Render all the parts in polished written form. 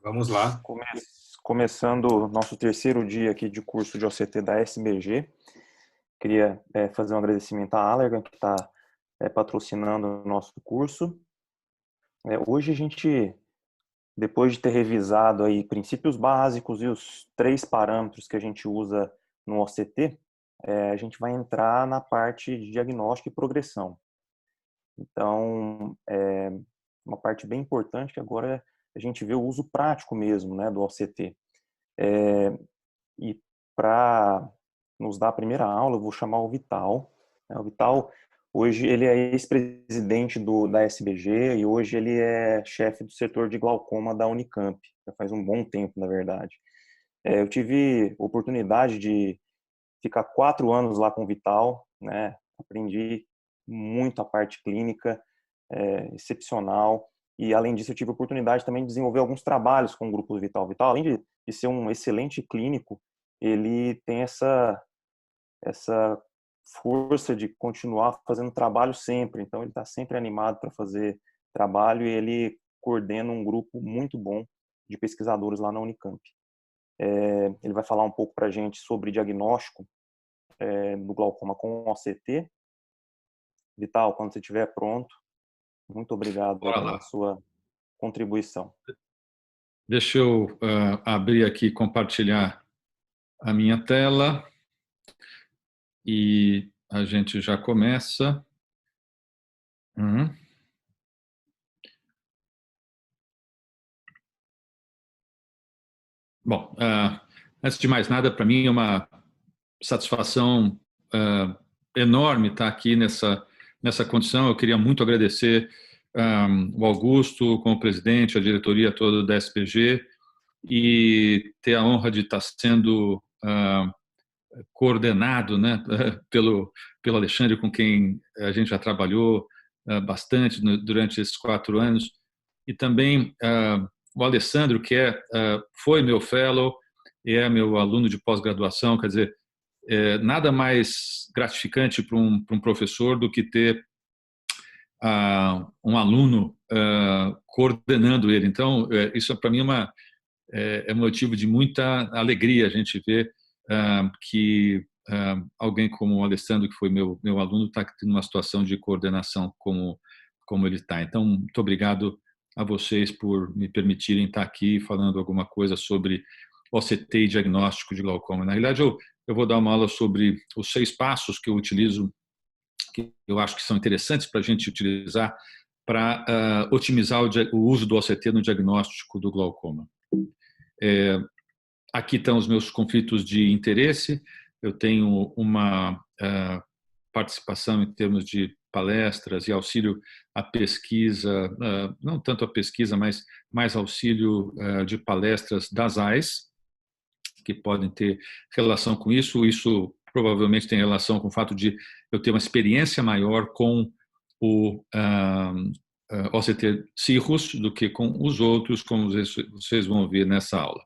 Vamos lá. Começando o nosso terceiro dia aqui de curso de OCT da SBG, queria fazer um agradecimento à Allergan, que está patrocinando o nosso curso. Hoje a gente, depois de ter revisado aí princípios básicos e os 3 parâmetros que a gente usa no OCT, a gente vai entrar na parte de diagnóstico e progressão. Então, uma parte bem importante que agora a gente vê o uso prático mesmo, né, do OCT. E para nos dar a primeira aula, eu vou chamar o Vital. O Vital, hoje, ele é ex-presidente da SBG e hoje ele é chefe do setor de glaucoma da Unicamp, já faz um bom tempo, na verdade. Eu tive oportunidade de ficar 4 anos lá com o Vital, né? Aprendi muito a parte clínica, excepcional. E, além disso, eu tive a oportunidade também de desenvolver alguns trabalhos com o grupo do Vital. O Vital, além de ser um excelente clínico, ele tem essa força de continuar fazendo trabalho sempre. Então, ele está sempre animado para fazer trabalho e ele coordena um grupo muito bom de pesquisadores lá na Unicamp. Ele vai falar um pouco para a gente sobre diagnóstico do glaucoma com OCT. Vital, quando você estiver pronto, muito obrigado pela sua contribuição. Deixa eu abrir aqui, compartilhar a minha tela e a gente já começa. Bom, antes de mais nada, para mim é uma satisfação enorme estar aqui nessa condição. Eu queria muito agradecer o Augusto, como presidente, a diretoria toda da SBG, e ter a honra de estar sendo coordenado, né, pelo Alexandre, com quem a gente já trabalhou bastante durante esses 4 anos, e também o Alessandro, que foi meu fellow e é meu aluno de pós-graduação. Quer dizer, nada mais gratificante para um professor do que ter um aluno coordenando ele. Então, isso para mim é motivo de muita alegria a gente ver que alguém como o Alessandro, que foi meu aluno, está tendo uma situação de coordenação como ele está. Então, muito obrigado a vocês por me permitirem estar aqui falando alguma coisa sobre OCT e diagnóstico de glaucoma. Na realidade, eu vou dar uma aula sobre os 6 passos que eu utilizo, que eu acho que são interessantes para a gente utilizar para otimizar o uso do OCT no diagnóstico do glaucoma. Aqui estão os meus conflitos de interesse. Eu tenho uma participação em termos de palestras e auxílio à pesquisa, não tanto a pesquisa, mas mais auxílio de palestras das AIS, que podem ter relação com isso. Isso provavelmente tem relação com o fato de eu ter uma experiência maior com o OCT Cirrus do que com os outros, como vocês vão ver nessa aula.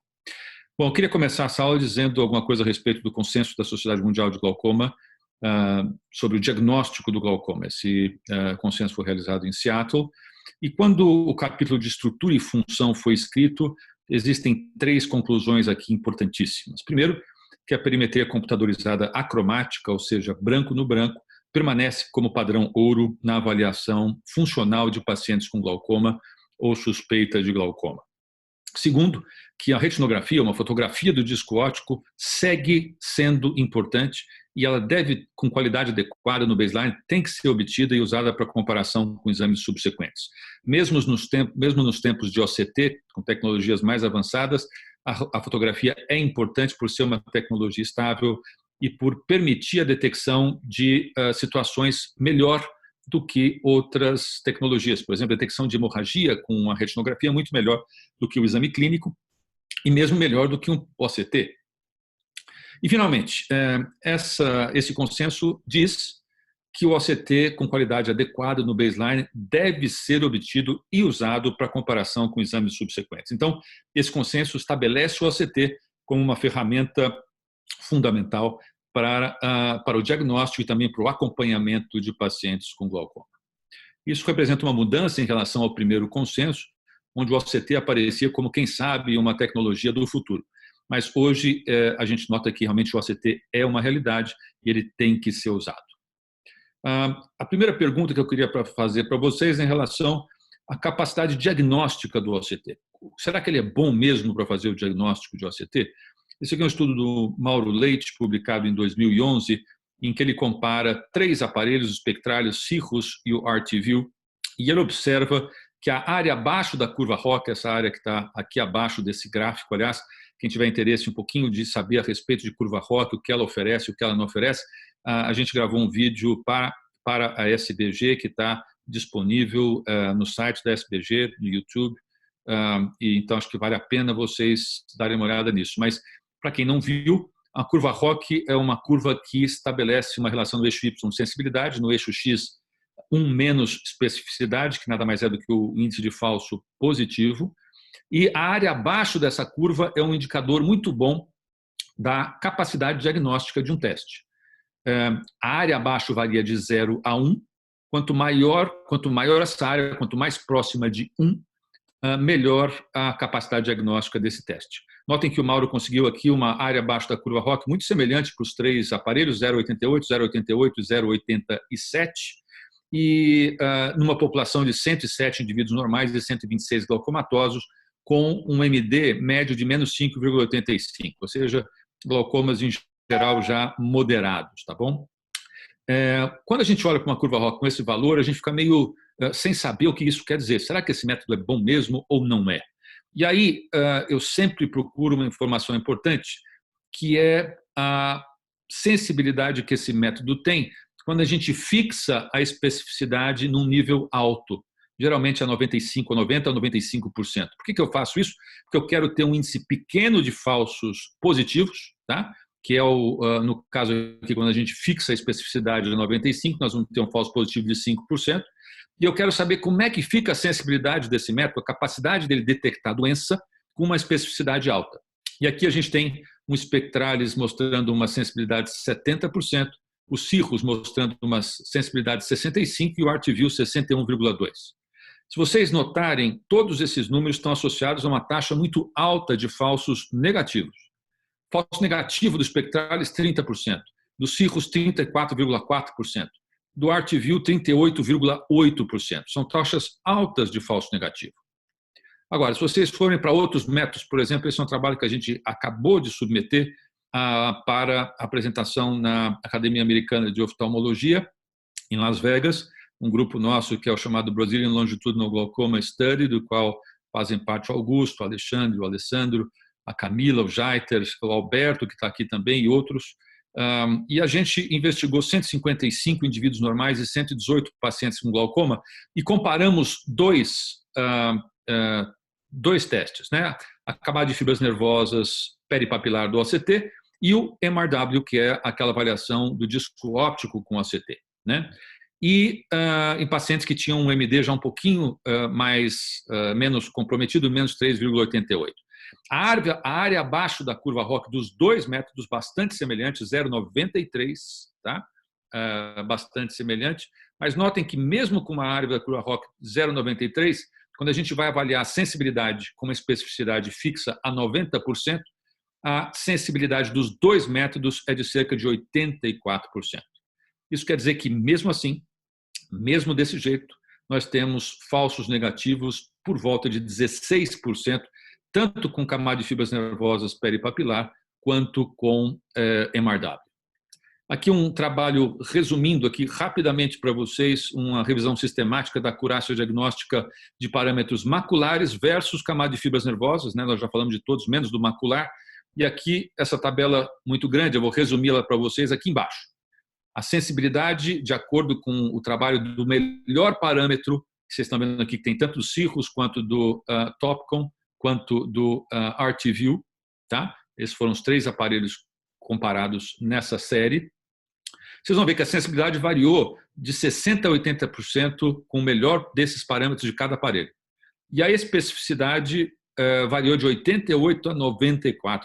Bom, eu queria começar essa aula dizendo alguma coisa a respeito do consenso da Sociedade Mundial de Glaucoma sobre o diagnóstico do glaucoma. Esse consenso foi realizado em Seattle, e quando o capítulo de estrutura e função foi escrito, existem 3 conclusões aqui importantíssimas. Primeiro, que a perimetria computadorizada acromática, ou seja, branco no branco, permanece como padrão ouro na avaliação funcional de pacientes com glaucoma ou suspeita de glaucoma. Segundo, que a retinografia, uma fotografia do disco óptico, segue sendo importante e ela deve, com qualidade adequada no baseline, tem que ser obtida e usada para comparação com exames subsequentes. Mesmo nos tempos de OCT, com tecnologias mais avançadas, a fotografia é importante por ser uma tecnologia estável e por permitir a detecção de situações melhor do que outras tecnologias. Por exemplo, a detecção de hemorragia com a retinografia é muito melhor do que o exame clínico e mesmo melhor do que um OCT. E, finalmente, esse consenso diz que o OCT com qualidade adequada no baseline deve ser obtido e usado para comparação com exames subsequentes. Então, esse consenso estabelece o OCT como uma ferramenta fundamental para o diagnóstico e também para o acompanhamento de pacientes com glaucoma. Isso representa uma mudança em relação ao primeiro consenso, onde o OCT aparecia como, quem sabe, uma tecnologia do futuro. Mas hoje a gente nota que realmente o OCT é uma realidade e ele tem que ser usado. A primeira pergunta que eu queria fazer para vocês é em relação à capacidade diagnóstica do OCT. Será que ele é bom mesmo para fazer o diagnóstico de OCT? Esse aqui é um estudo do Mauro Leite, publicado em 2011, em que ele compara 3 aparelhos espectráleos, Cirrus e o RTView, e ele observa que a área abaixo da curva ROC, essa área que está aqui abaixo desse gráfico, aliás, quem tiver interesse um pouquinho de saber a respeito de curva ROC, o que ela oferece, o que ela não oferece, a gente gravou um vídeo para a SBG, que está disponível no site da SBG, no YouTube, e então acho que vale a pena vocês darem uma olhada nisso. Mas, para quem não viu, a curva ROC é uma curva que estabelece uma relação no eixo Y, sensibilidade, no eixo X, menos especificidade, que nada mais é do que o índice de falso positivo, e a área abaixo dessa curva é um indicador muito bom da capacidade diagnóstica de um teste. A área abaixo varia de 0 a 1. Quanto maior essa área, quanto mais próxima de 1, melhor a capacidade diagnóstica desse teste. Notem que o Mauro conseguiu aqui uma área abaixo da curva ROC muito semelhante para os 3 aparelhos, 0,88, 0,88 e 0,87, e numa população de 107 indivíduos normais e 126 glaucomatosos, com um MD médio de menos 5,85, ou seja, glaucomas em geral já moderados, tá bom? Quando a gente olha para uma curva ROC com esse valor, a gente fica meio sem saber o que isso quer dizer. Será que esse método é bom mesmo ou não é? E aí eu sempre procuro uma informação importante, que é a sensibilidade que esse método tem quando a gente fixa a especificidade num nível alto, geralmente a 95%, 90% a 95%. Por que eu faço isso? Porque eu quero ter um índice pequeno de falsos positivos, tá? Que é no caso aqui, quando a gente fixa a especificidade de 95%, nós vamos ter um falso positivo de 5%, e eu quero saber como é que fica a sensibilidade desse método, a capacidade dele detectar a doença com uma especificidade alta. E aqui a gente tem um Spectralis mostrando uma sensibilidade de 70%, o Cirrus mostrando uma sensibilidade de 65% e o RTView 61,2%. Se vocês notarem, todos esses números estão associados a uma taxa muito alta de falsos negativos. Falso negativo do Spectralis, 30%. Do Cirrus, 34,4%. Do RTView, 38,8%. São taxas altas de falso negativo. Agora, se vocês forem para outros métodos, por exemplo, esse é um trabalho que a gente acabou de submeter para apresentação na Academia Americana de Oftalmologia, em Las Vegas, um grupo nosso que é o chamado Brazilian Longitudinal Glaucoma Study, do qual fazem parte o Augusto, o Alexandre, o Alessandro, a Camila, o Jaiter, o Alberto, que está aqui também, e outros. E a gente investigou 155 indivíduos normais e 118 pacientes com glaucoma e comparamos dois testes, né? A camada de fibras nervosas peripapilar do OCT e o MRW, que é aquela avaliação do disco óptico com OCT, né? E em pacientes que tinham um MD já um pouquinho menos comprometido, menos 3,88. A área abaixo da curva ROC dos dois métodos, bastante semelhante, 0,93, tá? Bastante semelhante, mas notem que mesmo com uma área da curva ROC 0,93, quando a gente vai avaliar a sensibilidade com uma especificidade fixa a 90%, a sensibilidade dos dois métodos é de cerca de 84%. Isso quer dizer que, mesmo assim, mesmo desse jeito, nós temos falsos negativos por volta de 16%, tanto com camada de fibras nervosas peripapilar, quanto com MRW. Aqui um trabalho, resumindo aqui rapidamente para vocês, uma revisão sistemática da acurácia diagnóstica de parâmetros maculares versus camada de fibras nervosas, né? Nós já falamos de todos, menos do macular, e aqui essa tabela muito grande, eu vou resumi-la para vocês aqui embaixo. A sensibilidade, de acordo com o trabalho do melhor parâmetro, que vocês estão vendo aqui, que tem tanto do Cirrus quanto do Topcon, quanto do RTView, tá? Esses foram os 3 aparelhos comparados nessa série. Vocês vão ver que a sensibilidade variou de 60% a 80% com o melhor desses parâmetros de cada aparelho. E a especificidade variou de 88% a 94%.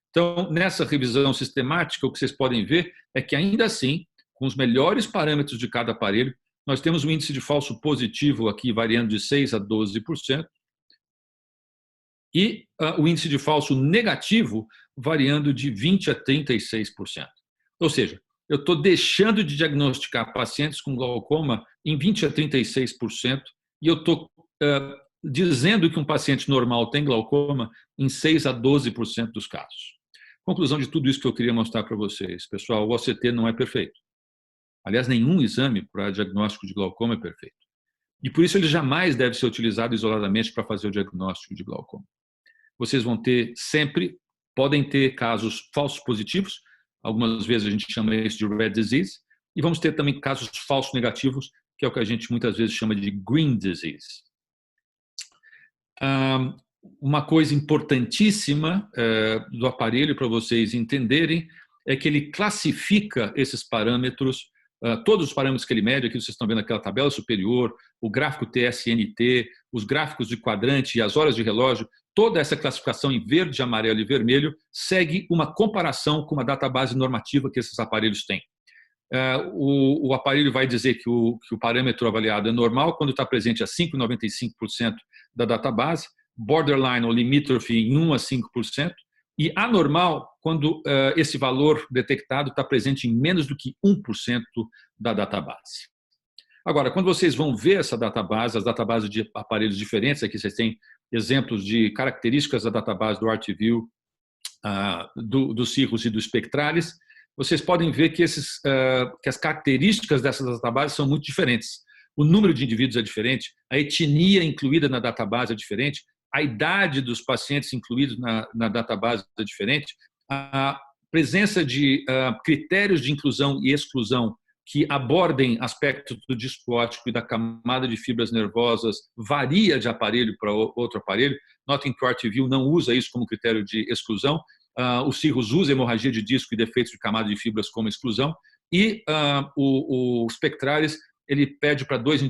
Então, nessa revisão sistemática, o que vocês podem ver é que, ainda assim, com os melhores parâmetros de cada aparelho, nós temos um índice de falso positivo aqui variando de 6% a 12%, e o índice de falso negativo variando de 20% a 36%. Ou seja, eu estou deixando de diagnosticar pacientes com glaucoma em 20% a 36% e eu estou dizendo que um paciente normal tem glaucoma em 6% a 12% dos casos. Conclusão de tudo isso que eu queria mostrar para vocês. Pessoal, o OCT não é perfeito. Aliás, nenhum exame para diagnóstico de glaucoma é perfeito. E por isso ele jamais deve ser utilizado isoladamente para fazer o diagnóstico de glaucoma. Vocês vão ter sempre, podem ter casos falsos positivos, algumas vezes a gente chama isso de red disease, e vamos ter também casos falsos negativos, que é o que a gente muitas vezes chama de green disease. Uma coisa importantíssima do aparelho para vocês entenderem é que ele classifica esses parâmetros, todos os parâmetros que ele mede, aqui vocês estão vendo aquela tabela superior, o gráfico TSNT, os gráficos de quadrante e as horas de relógio, toda essa classificação em verde, amarelo e vermelho segue uma comparação com uma database normativa que esses aparelhos têm. O aparelho vai dizer que o parâmetro avaliado é normal quando está presente a 5,95% da database, borderline ou limítrofe em 1 a 5%, e anormal quando esse valor detectado está presente em menos do que 1% da database. Agora, quando vocês vão ver essa database, as databases de aparelhos diferentes, aqui vocês têm exemplos de características da database do ArcView, do Cirrus e do Spectralis, vocês podem ver que as características dessas databases são muito diferentes. O número de indivíduos é diferente, a etnia incluída na database é diferente, a idade dos pacientes incluídos na database é diferente, a presença de critérios de inclusão e exclusão que abordem aspectos do disco óptico e da camada de fibras nervosas varia de aparelho para outro aparelho. Notem que o ArcView não usa isso como critério de exclusão, o Cirrus usa hemorragia de disco e defeitos de camada de fibras como exclusão, e o Spectralis ele pede para dois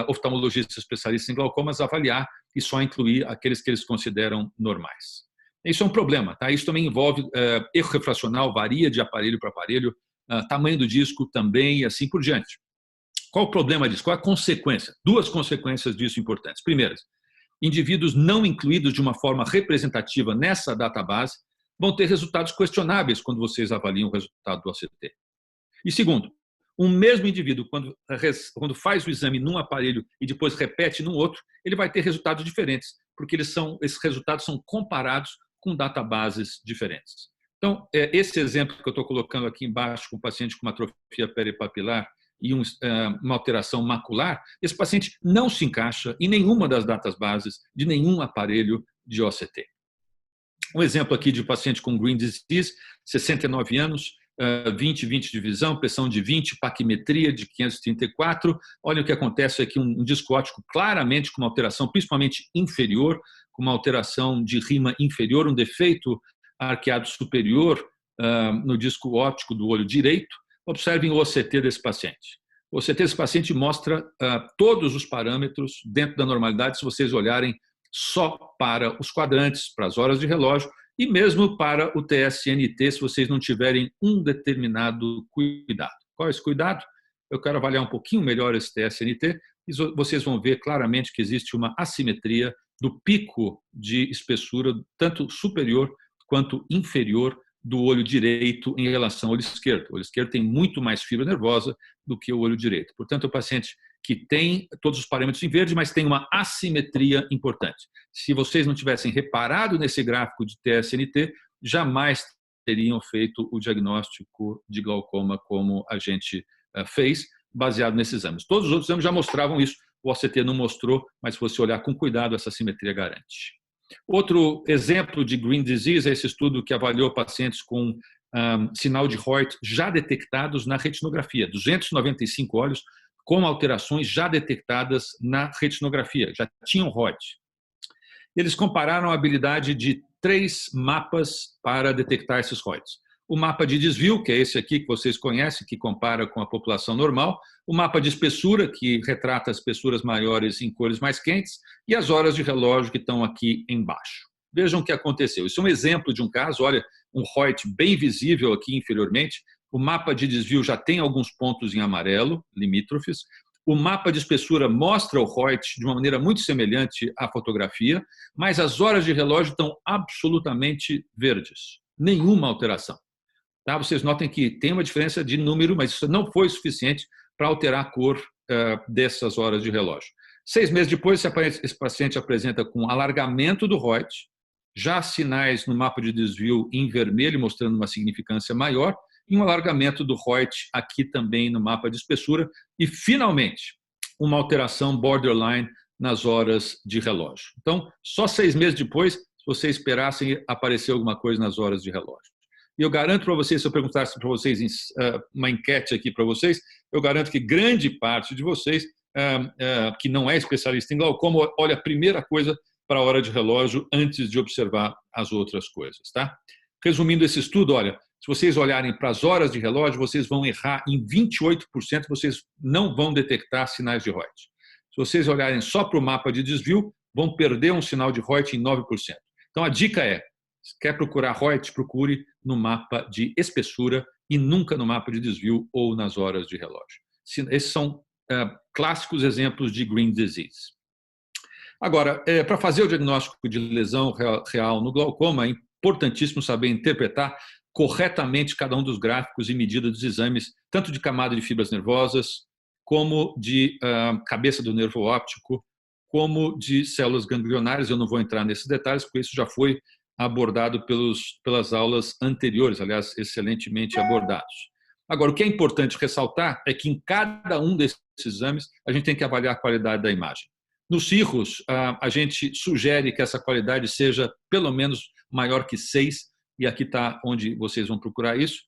oftalmologistas especialistas em glaucomas avaliar e só incluir aqueles que eles consideram normais. Isso é um problema, tá? Isso também envolve erro refracional, varia de aparelho para aparelho, tamanho do disco também e assim por diante. Qual o problema disso? Qual a consequência? Duas consequências disso importantes. Primeiro, indivíduos não incluídos de uma forma representativa nessa database vão ter resultados questionáveis quando vocês avaliam o resultado do OCT. E segundo, um mesmo indivíduo, quando faz o exame num aparelho e depois repete num outro, ele vai ter resultados diferentes, porque esses resultados são comparados com databases diferentes. Então, esse exemplo que eu estou colocando aqui embaixo com um paciente com uma atrofia peripapilar e uma alteração macular, esse paciente não se encaixa em nenhuma das databases de nenhum aparelho de OCT. Um exemplo aqui de paciente com green disease, 69 anos, 20 de visão, pressão de 20, paquimetria de 534. Olha o que acontece aqui, um disco óptico claramente com uma alteração, principalmente inferior, com uma alteração de rima inferior, um defeito arqueado superior no disco óptico do olho direito. Observem o OCT desse paciente. O OCT desse paciente mostra todos os parâmetros dentro da normalidade, se vocês olharem só para os quadrantes, para as horas de relógio, e mesmo para o TSNT, se vocês não tiverem um determinado cuidado. Qual é esse cuidado? Eu quero avaliar um pouquinho melhor esse TSNT e vocês vão ver claramente que existe uma assimetria do pico de espessura, tanto superior quanto inferior do olho direito em relação ao olho esquerdo. O olho esquerdo tem muito mais fibra nervosa do que o olho direito. Portanto, é um paciente que tem todos os parâmetros em verde, mas tem uma assimetria importante. Se vocês não tivessem reparado nesse gráfico de TSNT, jamais teriam feito o diagnóstico de glaucoma como a gente fez, baseado nesses exames. Todos os outros exames já mostravam isso, o OCT não mostrou, mas se você olhar com cuidado, essa assimetria garante. Outro exemplo de green disease é esse estudo que avaliou pacientes com sinal de Reut já detectados na retinografia, 295 olhos com alterações já detectadas na retinografia, já tinham Reut. Eles compararam a habilidade de 3 mapas para detectar esses Reuts. O mapa de desvio, que é esse aqui que vocês conhecem, que compara com a população normal, o mapa de espessura, que retrata as espessuras maiores em cores mais quentes, e as horas de relógio que estão aqui embaixo. Vejam o que aconteceu. Isso é um exemplo de um caso, olha, um Reut bem visível aqui inferiormente, o mapa de desvio já tem alguns pontos em amarelo, limítrofes, o mapa de espessura mostra o Reut de uma maneira muito semelhante à fotografia, mas as horas de relógio estão absolutamente verdes. Nenhuma alteração. Tá? Vocês notem que tem uma diferença de número, mas isso não foi suficiente para alterar a cor dessas horas de relógio. 6 meses depois, esse paciente apresenta com alargamento do Reut, já sinais no mapa de desvio em vermelho, mostrando uma significância maior, e um alargamento do Reut aqui também no mapa de espessura, e, finalmente, uma alteração borderline nas horas de relógio. Então, só 6 meses depois, se vocês esperassem aparecer alguma coisa nas horas de relógio. E eu garanto para vocês, se eu perguntasse para vocês uma enquete aqui para vocês, eu garanto que grande parte de vocês, que não é especialista em glaucoma, olha a primeira coisa para a hora de relógio antes de observar as outras coisas. Tá? Resumindo esse estudo, olha, se vocês olharem para as horas de relógio, vocês vão errar em 28%, vocês não vão detectar sinais de Reut. Se vocês olharem só para o mapa de desvio, vão perder um sinal de Reut em 9%. Então, a dica é, se quer procurar Reut, procure no mapa de espessura e nunca no mapa de desvio ou nas horas de relógio. Esses são clássicos exemplos de green disease. Agora, para fazer o diagnóstico de lesão real no glaucoma, é importantíssimo saber interpretar corretamente cada um dos gráficos e medidas dos exames, tanto de camada de fibras nervosas, como de cabeça do nervo óptico, como de células ganglionares. Eu não vou entrar nesses detalhes, porque isso já foi abordado pelas aulas anteriores, aliás, excelentemente abordados. Agora, o que é importante ressaltar é que em cada um desses exames a gente tem que avaliar a qualidade da imagem. Nos cirros, a gente sugere que essa qualidade seja pelo menos maior que 6, e aqui está onde vocês vão procurar isso.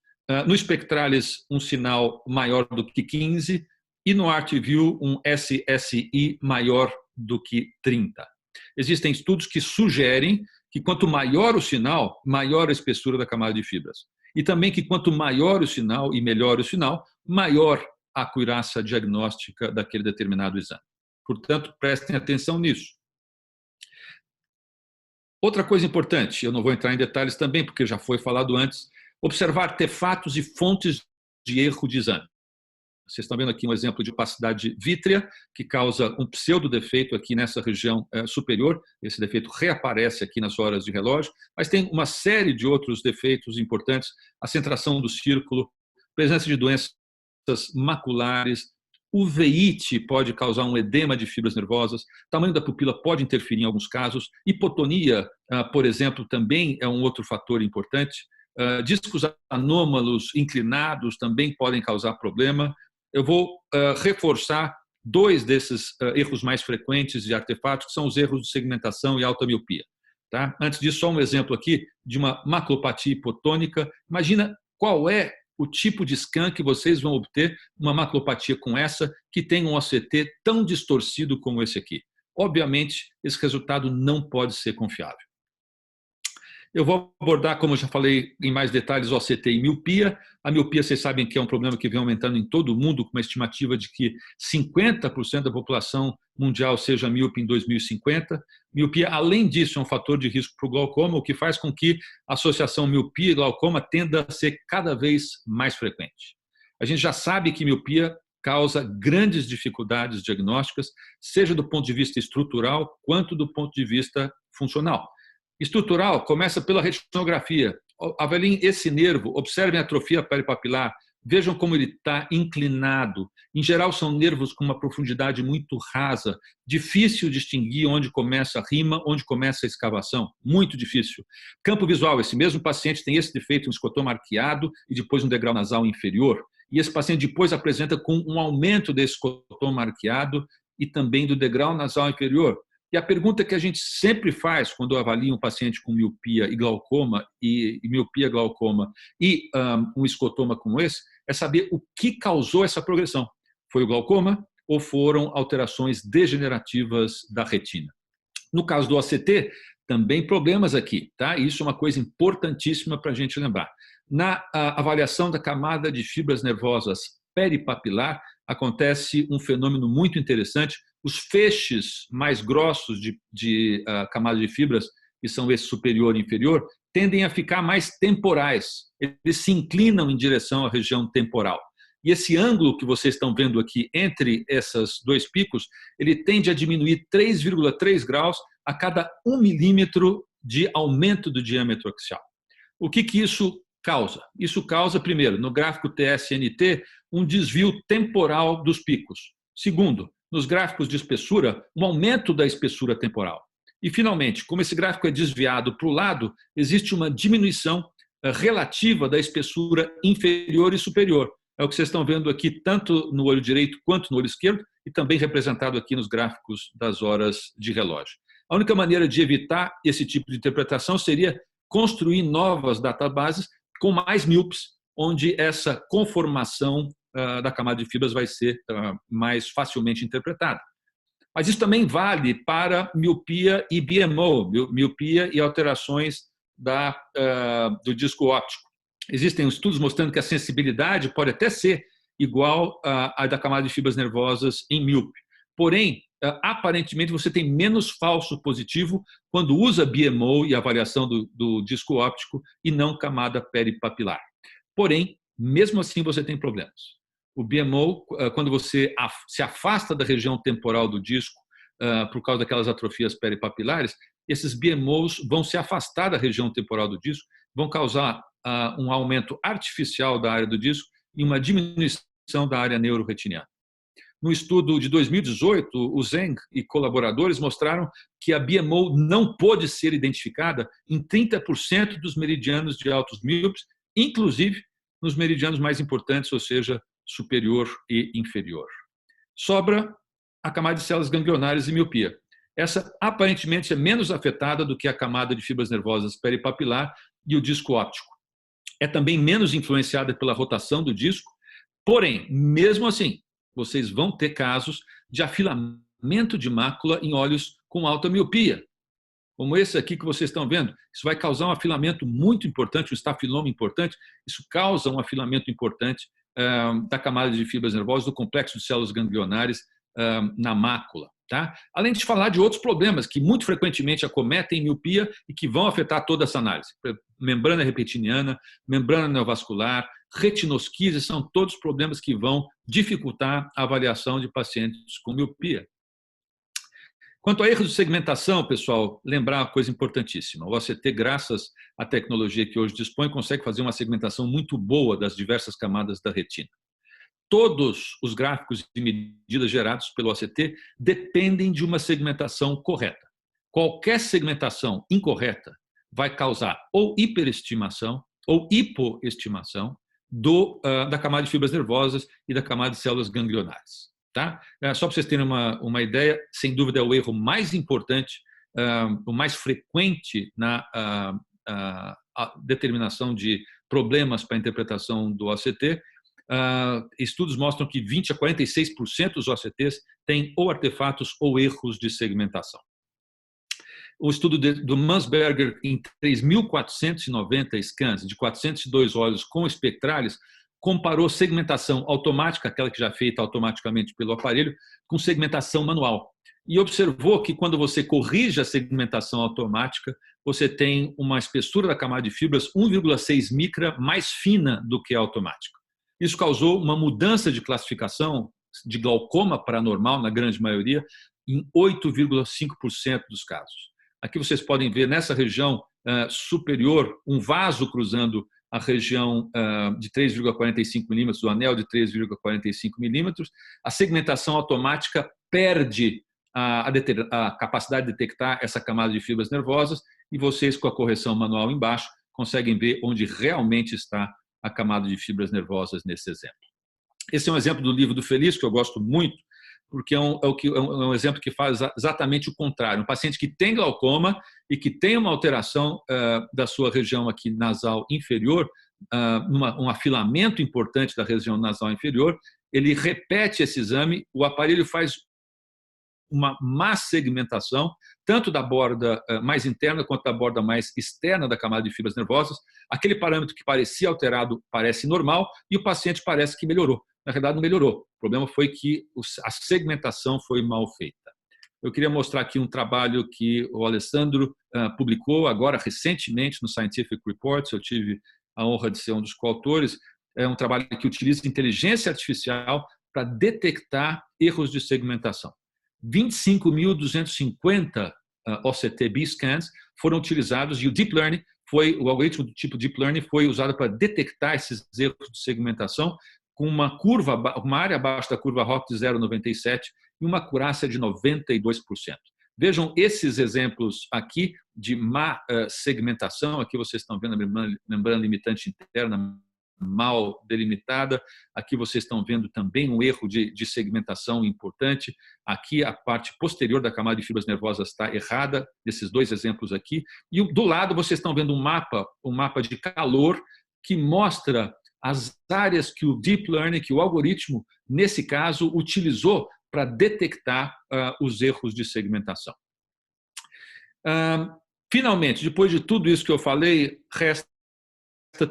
No Spectralis, um sinal maior do que 15, e no ArtView, um SSI maior do que 30. Existem estudos que sugerem que quanto maior o sinal, maior a espessura da camada de fibras. E também que quanto maior o sinal e melhor o sinal, maior a acurácia diagnóstica daquele determinado exame. Portanto, prestem atenção nisso. Outra coisa importante, eu não vou entrar em detalhes também, porque já foi falado antes, observar artefatos e fontes de erro de exame. Vocês estão vendo aqui um exemplo de opacidade vítrea, que causa um pseudodefeito aqui nessa região superior. Esse defeito reaparece aqui nas horas de relógio, mas tem uma série de outros defeitos importantes, a centração do círculo, presença de doenças maculares, uveíte pode causar um edema de fibras nervosas, tamanho da pupila pode interferir em alguns casos, hipotonia, por exemplo, também é um outro fator importante, discos anômalos inclinados também podem causar problema. Eu vou reforçar 2 desses erros mais frequentes de artefatos, que são os erros de segmentação e alta miopia. Tá? Antes disso, só um exemplo aqui de uma maculopatia hipotônica. Imagina qual é o tipo de scan que vocês vão obter uma maculopatia com essa, que tem um OCT tão distorcido como esse aqui. Obviamente, esse resultado não pode ser confiável. Eu vou abordar, como eu já falei em mais detalhes, OCT e miopia. A miopia, vocês sabem que é um problema que vem aumentando em todo o mundo, com uma estimativa de que 50% da população mundial seja míope em 2050. Miopia, além disso, é um fator de risco para o glaucoma, o que faz com que a associação miopia e glaucoma tenda a ser cada vez mais frequente. A gente já sabe que miopia causa grandes dificuldades diagnósticas, seja do ponto de vista estrutural, quanto do ponto de vista funcional. Estrutural começa pela retinografia. Avaliem esse nervo, observem a atrofia peripapilar, vejam como ele está inclinado. Em geral, são nervos com uma profundidade muito rasa, difícil distinguir onde começa a rima, onde começa a escavação, muito difícil. Campo visual, esse mesmo paciente tem esse defeito, um escotoma arqueado e depois um degrau nasal inferior. E esse paciente depois apresenta com um aumento desse escotoma arqueado e também do degrau nasal inferior. E a pergunta que a gente sempre faz quando avalia um paciente com miopia e glaucoma, miopia, glaucoma e um escotoma como esse, é saber o que causou essa progressão. Foi o glaucoma ou foram alterações degenerativas da retina? No caso do OCT, também problemas aqui, tá? Isso é uma coisa importantíssima para a gente lembrar. Na avaliação da camada de fibras nervosas peripapilar, acontece um fenômeno muito interessante. Os feixes mais grossos de camada de fibras, que são esse superior e inferior, tendem a ficar mais temporais. Eles se inclinam em direção à região temporal. E esse ângulo que vocês estão vendo aqui entre esses dois picos, ele tende a diminuir 3,3 graus a cada 1 milímetro de aumento do diâmetro axial. O que isso causa? Isso causa, primeiro, no gráfico TSNT, um desvio temporal dos picos. Segundo, nos gráficos de espessura, um aumento da espessura temporal. E, finalmente, como esse gráfico é desviado para o lado, existe uma diminuição relativa da espessura inferior e superior. É o que vocês estão vendo aqui, tanto no olho direito quanto no olho esquerdo, e também representado aqui nos gráficos das horas de relógio. A única maneira de evitar esse tipo de interpretação seria construir novas databases com mais míopes, onde essa conformação da camada de fibras vai ser mais facilmente interpretada. Mas isso também vale para miopia e BMO, miopia e alterações do disco óptico. Existem estudos mostrando que a sensibilidade pode até ser igual à da camada de fibras nervosas em míope. Porém, aparentemente, você tem menos falso positivo quando usa BMO e avaliação do disco óptico e não camada peripapilar. Porém, mesmo assim, você tem problemas. O BMO, quando você se afasta da região temporal do disco por causa daquelas atrofias peripapilares, esses BMOs vão se afastar da região temporal do disco, vão causar um aumento artificial da área do disco e uma diminuição da área neuroretiniana. No estudo de 2018, o Zeng e colaboradores mostraram que a BMO não pôde ser identificada em 30% dos meridianos de altos míopes, inclusive nos meridianos mais importantes, ou seja, superior e inferior. Sobra a camada de células ganglionares e miopia. Essa aparentemente é menos afetada do que a camada de fibras nervosas peripapilar e o disco óptico. É também menos influenciada pela rotação do disco, porém, mesmo assim, vocês vão ter casos de afilamento de mácula em olhos com alta miopia, como esse aqui que vocês estão vendo. Isso vai causar um afilamento muito importante, um estafiloma importante. Isso causa um afilamento importante da camada de fibras nervosas, do complexo de células ganglionares na mácula. Tá? Além de falar de outros problemas que muito frequentemente acometem miopia e que vão afetar toda essa análise. Membrana retiniana, membrana neovascular, retinosquise, são todos problemas que vão dificultar a avaliação de pacientes com miopia. Quanto a erros de segmentação, pessoal, lembrar uma coisa importantíssima. O OCT, graças à tecnologia que hoje dispõe, consegue fazer uma segmentação muito boa das diversas camadas da retina. Todos os gráficos e medidas gerados pelo OCT dependem de uma segmentação correta. Qualquer segmentação incorreta vai causar ou hiperestimação ou hipoestimação da camada de fibras nervosas e da camada de células ganglionares. Tá? Só para vocês terem uma ideia, sem dúvida é o erro mais importante, o mais frequente na determinação de problemas para a interpretação do OCT. Estudos mostram que 20% a 46% dos OCTs têm ou artefatos ou erros de segmentação. O estudo do Mansberger em 3.490 scans de 402 olhos com espectrales comparou segmentação automática, aquela que já é feita automaticamente pelo aparelho, com segmentação manual. E observou que quando você corrige a segmentação automática, você tem uma espessura da camada de fibras 1,6 micra mais fina do que a automática. Isso causou uma mudança de classificação de glaucoma para normal, na grande maioria, em 8,5% dos casos. Aqui vocês podem ver nessa região superior um vaso cruzando a região de 3,45 milímetros, do anel de 3,45 milímetros. A segmentação automática perde a capacidade de detectar essa camada de fibras nervosas e vocês, com a correção manual embaixo, conseguem ver onde realmente está a camada de fibras nervosas nesse exemplo. Esse é um exemplo do livro do Feliz, que eu gosto muito, porque é um exemplo que faz exatamente o contrário. Um paciente que tem glaucoma e que tem uma alteração da sua região aqui nasal inferior, um afilamento importante da região nasal inferior, ele repete esse exame, o aparelho faz uma má segmentação, tanto da borda mais interna quanto da borda mais externa da camada de fibras nervosas. Aquele parâmetro que parecia alterado parece normal e o paciente parece que melhorou. Na verdade, não melhorou. O problema foi que a segmentação foi mal feita. Eu queria mostrar aqui um trabalho que o Alessandro publicou agora recentemente no Scientific Reports. Eu tive a honra de ser um dos coautores. é um trabalho que utiliza inteligência artificial para detectar erros de segmentação. 25.250 OCT B-scans foram utilizados e o Deep Learning o algoritmo do tipo Deep Learning foi usado para detectar esses erros de segmentação com uma área abaixo da curva ROC de 0,97 e uma acurácia de 92%. Vejam esses exemplos aqui de má segmentação. Aqui vocês estão vendo a membrana limitante interna mal delimitada. Aqui vocês estão vendo também um erro de segmentação importante. Aqui a parte posterior da camada de fibras nervosas está errada, nesses dois exemplos aqui. E do lado vocês estão vendo um mapa de calor que mostra as áreas que o Deep Learning, que o algoritmo, nesse caso, utilizou para detectar os erros de segmentação. Finalmente, depois de tudo isso que eu falei, resta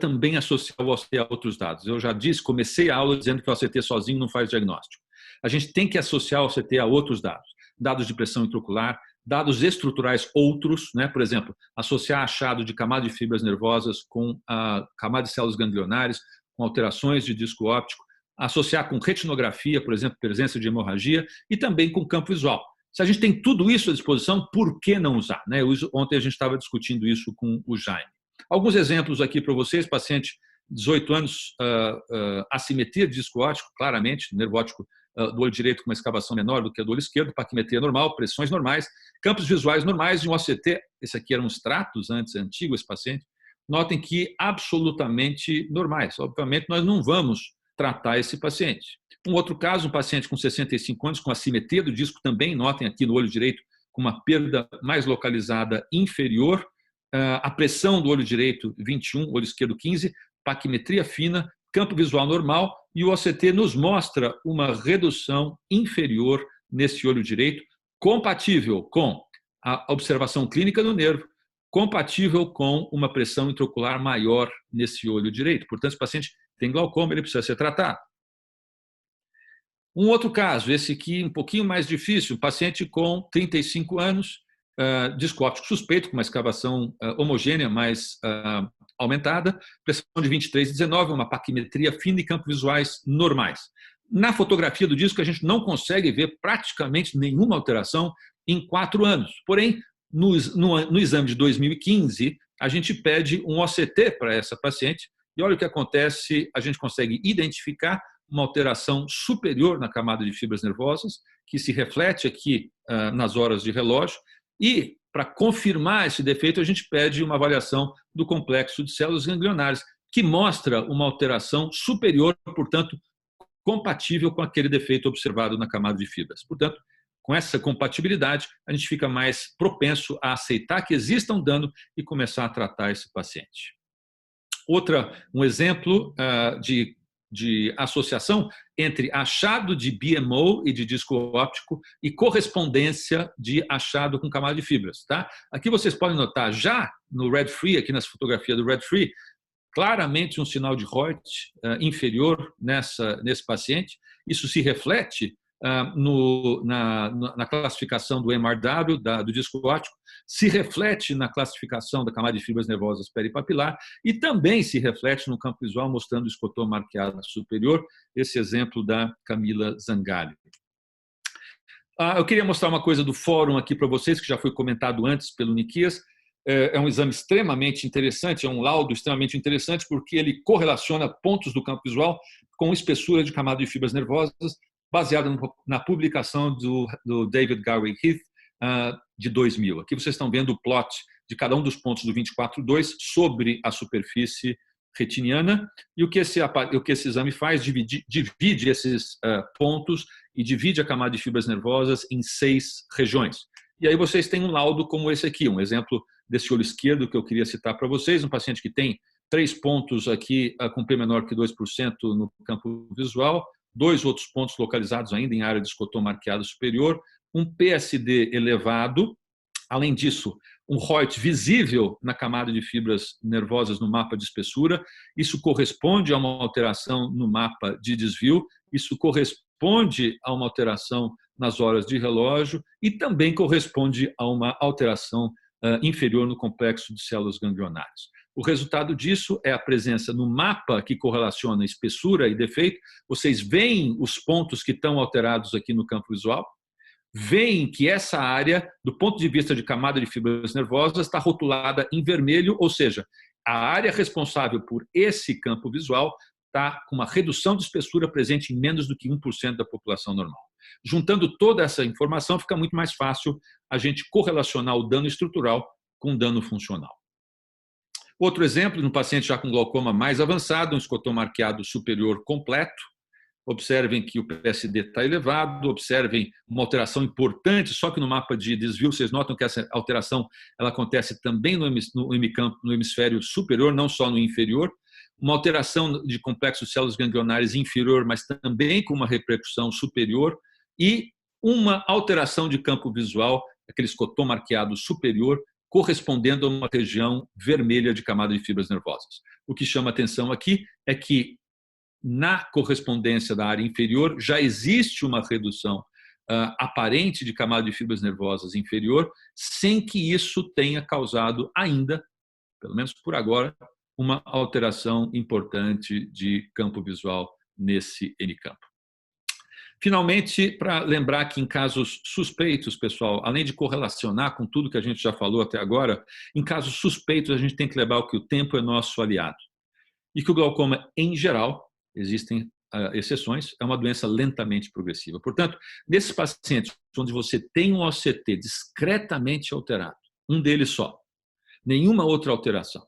também associar o OCT a outros dados. Eu já disse, comecei a aula dizendo que o OCT sozinho não faz diagnóstico. A gente tem que associar o OCT a outros dados. Dados de pressão intraocular, dados estruturais outros, né? Por exemplo, associar achado de camada de fibras nervosas com a camada de células ganglionares, com alterações de disco óptico, associar com retinografia, por exemplo, presença de hemorragia, e também com campo visual. Se a gente tem tudo isso à disposição, por que não usar? Né? Ontem a gente estava discutindo isso com o Jaime. Alguns exemplos aqui para vocês: paciente 18 anos, assimetria de disco óptico, claramente, nervo óptico do olho direito com uma escavação menor do que a do olho esquerdo, paquimetria normal, pressões normais, campos visuais normais e um OCT. Esse aqui era um Stratus, antigo esse paciente. Notem que absolutamente normais. Obviamente, nós não vamos tratar esse paciente. Um outro caso, um paciente com 65 anos, com assimetria do disco também, notem aqui no olho direito, com uma perda mais localizada inferior, a pressão do olho direito 21, olho esquerdo 15, paquimetria fina, campo visual normal, e o OCT nos mostra uma redução inferior nesse olho direito, compatível com a observação clínica do nervo, compatível com uma pressão intraocular maior nesse olho direito. Portanto, esse paciente tem glaucoma, ele precisa ser tratado. Um outro caso, esse aqui um pouquinho mais difícil, um paciente com 35 anos, disco óptico suspeito, com uma escavação homogênea, mais aumentada, pressão de 23/19, uma paquimetria fina e campos visuais normais. Na fotografia do disco, a gente não consegue ver praticamente nenhuma alteração em 4 anos. Porém, no exame de 2015, a gente pede um OCT para essa paciente e olha o que acontece, a gente consegue identificar uma alteração superior na camada de fibras nervosas, que se reflete aqui nas horas de relógio, e para confirmar esse defeito, a gente pede uma avaliação do complexo de células ganglionares, que mostra uma alteração superior, portanto, compatível com aquele defeito observado na camada de fibras. Portanto, com essa compatibilidade, a gente fica mais propenso a aceitar que exista um dano e começar a tratar esse paciente. Um exemplo de associação entre achado de BMO e de disco óptico e correspondência de achado com camada de fibras. Tá? Aqui vocês podem notar, já no Red Free, aqui nessa fotografia do Red Free, claramente um sinal de Reut inferior nesse paciente. Isso se reflete na classificação do MRW, do disco óptico, se reflete na classificação da camada de fibras nervosas peripapilar e também se reflete no campo visual, mostrando o escotoma arqueado superior, esse exemplo da Camila Zangali. Eu queria mostrar uma coisa do fórum aqui para vocês, que já foi comentado antes pelo Nikias. É um exame extremamente interessante, é um laudo extremamente interessante, porque ele correlaciona pontos do campo visual com espessura de camada de fibras nervosas, baseado na publicação do David Garwick Heath, de 2000. Aqui vocês estão vendo o plot de cada um dos pontos do 24/2 sobre a superfície retiniana, e o que esse exame faz, divide esses pontos e divide a camada de fibras nervosas em 6 regiões. E aí vocês têm um laudo como esse aqui, um exemplo desse olho esquerdo que eu queria citar para vocês, um paciente que tem 3 pontos aqui com P menor que 2% no campo visual, 2 outros pontos localizados ainda em área de escotoma arqueado superior, um PSD elevado, além disso, um Reut visível na camada de fibras nervosas no mapa de espessura. Isso corresponde a uma alteração no mapa de desvio, isso corresponde a uma alteração nas horas de relógio e também corresponde a uma alteração inferior no complexo de células ganglionares. O resultado disso é a presença no mapa que correlaciona espessura e defeito. Vocês veem os pontos que estão alterados aqui no campo visual, veem que essa área, do ponto de vista de camada de fibras nervosas, está rotulada em vermelho, ou seja, a área responsável por esse campo visual está com uma redução de espessura presente em menos do que 1% da população normal. Juntando toda essa informação, fica muito mais fácil a gente correlacionar o dano estrutural com o dano funcional. Outro exemplo, num paciente já com glaucoma mais avançado, um escotoma arqueado superior completo. Observem que o PSD está elevado, observem uma alteração importante, só que no mapa de desvio vocês notam que essa alteração ela acontece também no hemisfério superior, não só no inferior. Uma alteração de complexo de células ganglionares inferior, mas também com uma repercussão superior, e uma alteração de campo visual, aquele escotoma arqueado superior, correspondendo a uma região vermelha de camada de fibras nervosas. O que chama atenção aqui é que na correspondência da área inferior já existe uma redução aparente de camada de fibras nervosas inferior, sem que isso tenha causado ainda, pelo menos por agora, uma alteração importante de campo visual nesse hemicampo. Finalmente, para lembrar que em casos suspeitos, pessoal, além de correlacionar com tudo que a gente já falou até agora, em casos suspeitos a gente tem que lembrar que o tempo é nosso aliado. E que o glaucoma, em geral, existem exceções, é uma doença lentamente progressiva. Portanto, nesses pacientes onde você tem um OCT discretamente alterado, um deles só, nenhuma outra alteração,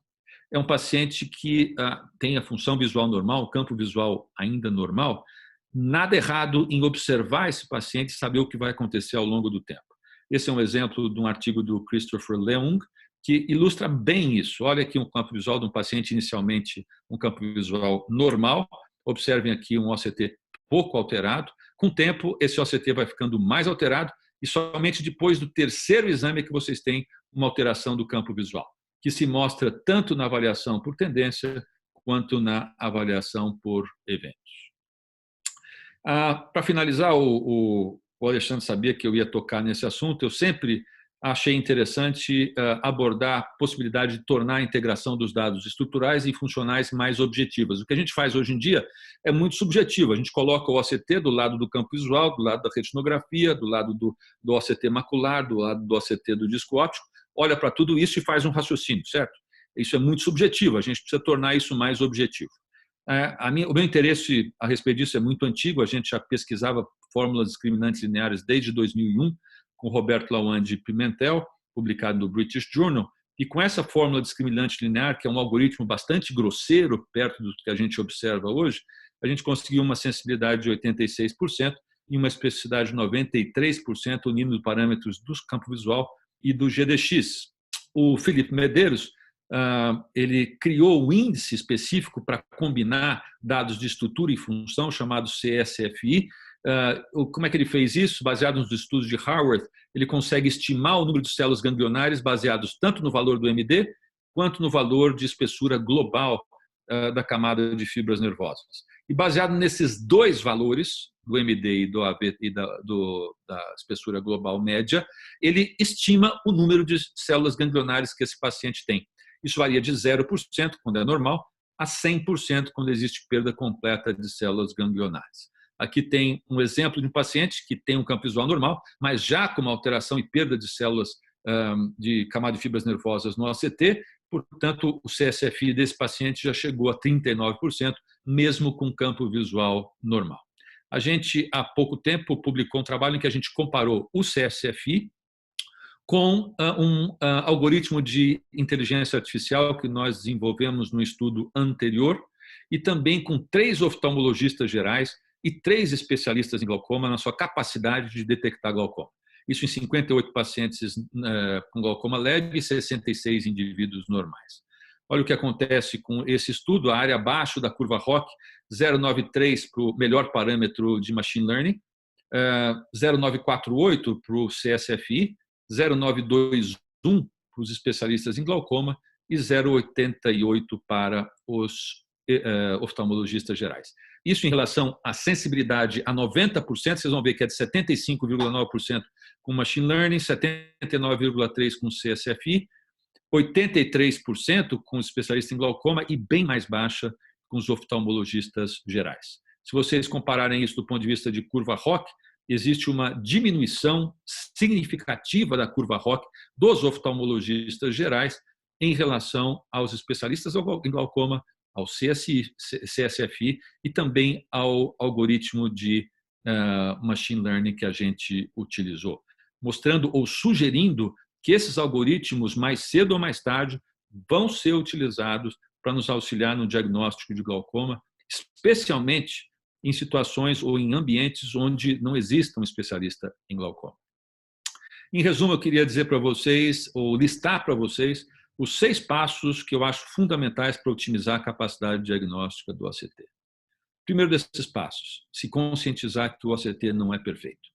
é um paciente que tem a função visual normal, o campo visual ainda normal, nada errado em observar esse paciente e saber o que vai acontecer ao longo do tempo. Esse é um exemplo de um artigo do Christopher Leung, que ilustra bem isso. Olha aqui um campo visual de um paciente inicialmente um campo visual normal. Observem aqui um OCT pouco alterado. Com o tempo, esse OCT vai ficando mais alterado e somente depois do terceiro exame é que vocês têm uma alteração do campo visual, que se mostra tanto na avaliação por tendência quanto na avaliação por eventos. Para finalizar, o Alexandre sabia que eu ia tocar nesse assunto. Eu sempre achei interessante abordar a possibilidade de tornar a integração dos dados estruturais e funcionais mais objetivas. O que a gente faz hoje em dia é muito subjetivo. A gente coloca o OCT do lado do campo visual, do lado da retinografia, do lado do OCT macular, do lado do OCT do disco óptico, olha para tudo isso e faz um raciocínio, certo? Isso é muito subjetivo, a gente precisa tornar isso mais objetivo. O meu interesse a respeito disso é muito antigo, a gente já pesquisava fórmulas discriminantes lineares desde 2001, com Roberto Lawande Pimentel, publicado no British Journal, e com essa fórmula discriminante linear, que é um algoritmo bastante grosseiro, perto do que a gente observa hoje, a gente conseguiu uma sensibilidade de 86% e uma especificidade de 93%, unindo parâmetros do campo visual e do GDX. O Felipe Medeiros ele criou um índice específico para combinar dados de estrutura e função, chamado CSFI. Como é que ele fez isso? Baseado nos estudos de Harvard, ele consegue estimar o número de células ganglionares baseados tanto no valor do MD quanto no valor de espessura global da camada de fibras nervosas. E baseado nesses dois valores, do MD e da espessura global média, ele estima o número de células ganglionares que esse paciente tem. Isso varia de 0%, quando é normal, a 100% quando existe perda completa de células ganglionares. Aqui tem um exemplo de um paciente que tem um campo visual normal, mas já com uma alteração e perda de células de camada de fibras nervosas no OCT, portanto, o CSFI desse paciente já chegou a 39%, mesmo com campo visual normal. A gente, há pouco tempo, publicou um trabalho em que a gente comparou o CSFI com um algoritmo de inteligência artificial que nós desenvolvemos no estudo anterior e também com 3 oftalmologistas gerais e 3 especialistas em glaucoma na sua capacidade de detectar glaucoma. Isso em 58 pacientes com glaucoma leve e 66 indivíduos normais. Olha o que acontece com esse estudo, a área abaixo da curva ROC, 0,93 para o melhor parâmetro de machine learning, 0,948 para o CSFI, 0,921 para os especialistas em glaucoma e 0,88 para os oftalmologistas gerais. Isso em relação à sensibilidade a 90%, vocês vão ver que é de 75,9% com Machine Learning, 79,3% com CSFI, 83% com especialista em glaucoma e bem mais baixa com os oftalmologistas gerais. Se vocês compararem isso do ponto de vista de curva ROC, existe uma diminuição significativa da curva ROC dos oftalmologistas gerais em relação aos especialistas em glaucoma, ao CSFI e também ao algoritmo de Machine Learning que a gente utilizou, mostrando ou sugerindo que esses algoritmos, mais cedo ou mais tarde, vão ser utilizados para nos auxiliar no diagnóstico de glaucoma, especialmente em situações ou em ambientes onde não exista um especialista em glaucoma. Em resumo, eu queria dizer para vocês, ou listar para vocês, os 6 passos que eu acho fundamentais para otimizar a capacidade diagnóstica do OCT. Primeiro desses passos, se conscientizar que o OCT não é perfeito.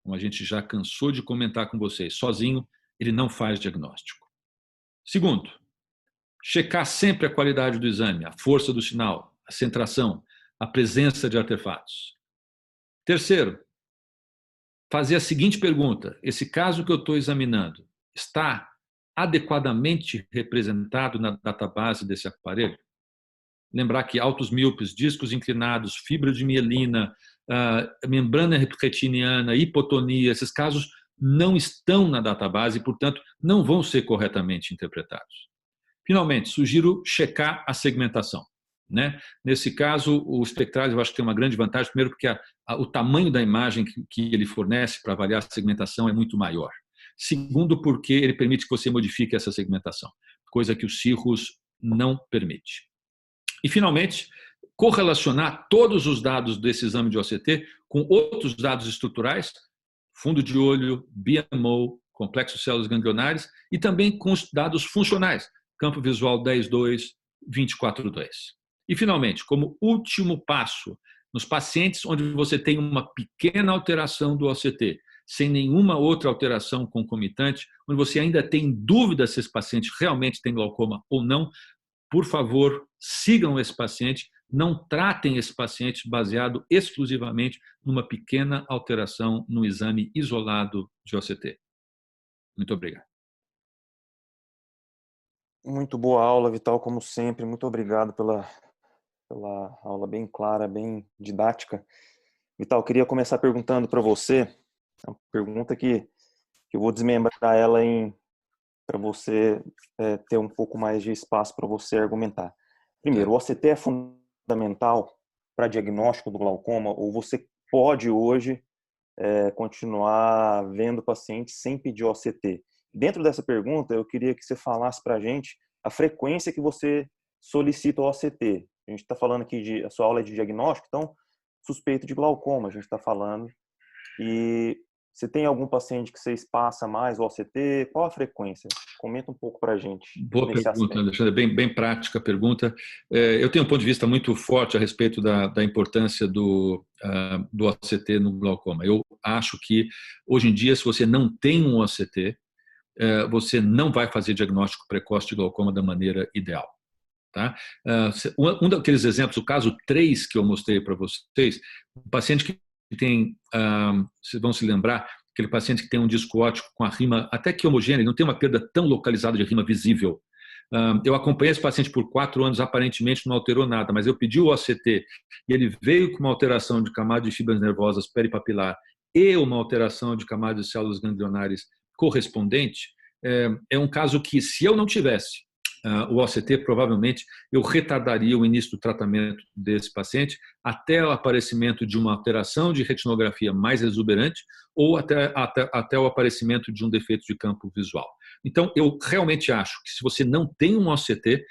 Como a gente já cansou de comentar com vocês, sozinho ele não faz diagnóstico. Segundo, checar sempre a qualidade do exame, a força do sinal, a centração, a presença de artefatos. Terceiro, fazer a seguinte pergunta: esse caso que eu estou examinando está adequadamente representado na database desse aparelho? Lembrar que altos míopes, discos inclinados, fibra de mielina, membrana retiniana, hipotonia, esses casos não estão na database e, portanto, não vão ser corretamente interpretados. Finalmente, sugiro checar a segmentação. Nesse caso, o espectral eu acho que tem uma grande vantagem, primeiro porque o tamanho da imagem que ele fornece para avaliar a segmentação é muito maior. Segundo, porque ele permite que você modifique essa segmentação, coisa que o Cirrus não permite. E, finalmente, correlacionar todos os dados desse exame de OCT com outros dados estruturais, fundo de olho, BMO, complexo de células ganglionares, e também com os dados funcionais, campo visual 10.2, 24.2. E, finalmente, como último passo, nos pacientes onde você tem uma pequena alteração do OCT, sem nenhuma outra alteração concomitante, onde você ainda tem dúvida se esse paciente realmente tem glaucoma ou não, por favor, sigam esse paciente, não tratem esse paciente baseado exclusivamente numa pequena alteração no exame isolado de OCT. Muito obrigado. Muito boa aula, Vital, como sempre. Muito obrigado pela aula bem clara, bem didática. Vital, eu queria começar perguntando para você, é uma pergunta que eu vou desmembrar ela para você ter um pouco mais de espaço para você argumentar. Primeiro, o OCT é fundamental para diagnóstico do glaucoma ou você pode hoje continuar vendo pacientes sem pedir OCT? Dentro dessa pergunta, eu queria que você falasse para a gente a frequência que você solicita o OCT. A gente está falando aqui a sua aula é de diagnóstico, então suspeito de glaucoma a gente está falando. E você tem algum paciente que você espaça mais o OCT? Qual a frequência? Comenta um pouco para a gente. Boa pergunta, Alexandre. Bem prática a pergunta. Eu tenho um ponto de vista muito forte a respeito da importância do OCT no glaucoma. Eu acho que, hoje em dia, se você não tem um OCT, você não vai fazer diagnóstico precoce de glaucoma da maneira ideal. Tá? Um daqueles exemplos, o caso 3 que eu mostrei para vocês, um paciente que tem, vocês vão se lembrar, aquele paciente que tem um disco óptico com a rima até que homogênea, não tem uma perda tão localizada de rima visível. Eu acompanhei esse paciente por 4 anos, aparentemente não alterou nada, mas eu pedi o OCT e ele veio com uma alteração de camada de fibras nervosas peripapilar e uma alteração de camada de células ganglionares correspondente. É um caso que, se eu não tivesse o OCT, provavelmente eu retardaria o início do tratamento desse paciente até o aparecimento de uma alteração de retinografia mais exuberante ou até o aparecimento de um defeito de campo visual. Então, eu realmente acho que se você não tem um OCT,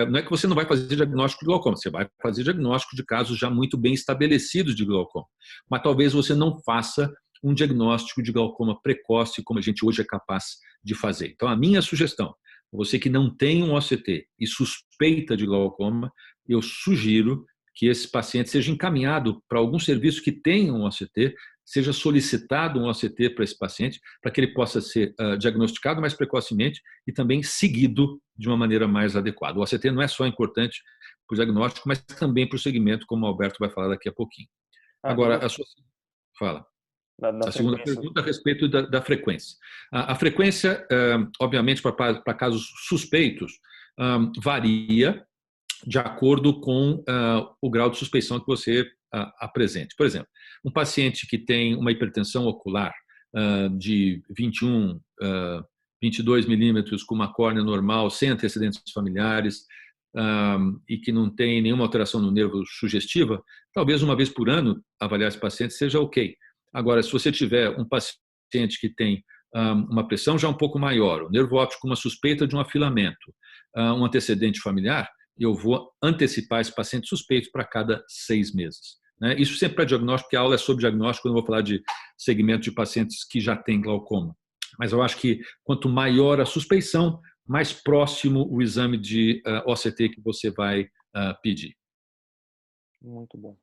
não é que você não vai fazer diagnóstico de glaucoma, você vai fazer diagnóstico de casos já muito bem estabelecidos de glaucoma, mas talvez você não faça um diagnóstico de glaucoma precoce como a gente hoje é capaz de fazer. Então, a minha sugestão: você que não tem um OCT e suspeita de glaucoma, eu sugiro que esse paciente seja encaminhado para algum serviço que tenha um OCT, seja solicitado um OCT para esse paciente, para que ele possa ser diagnosticado mais precocemente e também seguido de uma maneira mais adequada. O OCT não é só importante para o diagnóstico, mas também para o segmento, como o Alberto vai falar daqui a pouquinho. Agora, a sua... Fala. Da A segunda frequência. pergunta a respeito da frequência. A frequência, obviamente, para casos suspeitos, varia de acordo com o grau de suspeição que você apresente. Por exemplo, um paciente que tem uma hipertensão ocular de 21, 22 milímetros com uma córnea normal, sem antecedentes familiares, e que não tem nenhuma alteração no nervo sugestiva, talvez uma vez por ano avaliar esse paciente seja ok. Agora, se você tiver um paciente que tem uma pressão já um pouco maior, o nervo óptico com uma suspeita de um afilamento, um antecedente familiar, eu vou antecipar esse paciente suspeito para cada 6 meses. Né? Isso sempre para diagnóstico, porque a aula é sobre diagnóstico, eu não vou falar de segmento de pacientes que já têm glaucoma. Mas eu acho que quanto maior a suspeição, mais próximo o exame de OCT que você vai pedir. Muito bom.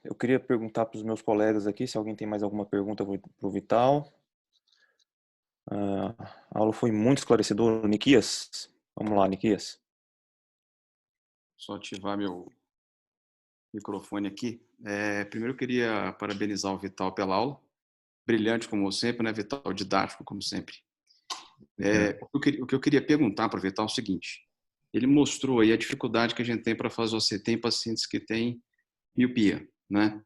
Eu queria perguntar para os meus colegas aqui se alguém tem mais alguma pergunta para o Vital. A aula foi muito esclarecedora. Niquias, vamos lá, Niquias. Só ativar meu microfone aqui. Primeiro eu queria parabenizar o Vital pela aula. Brilhante como sempre, né, Vital? Didático como sempre. O que eu queria perguntar para o Vital é o seguinte. Ele mostrou aí a dificuldade que a gente tem para fazer OCT em pacientes que têm miopia, né?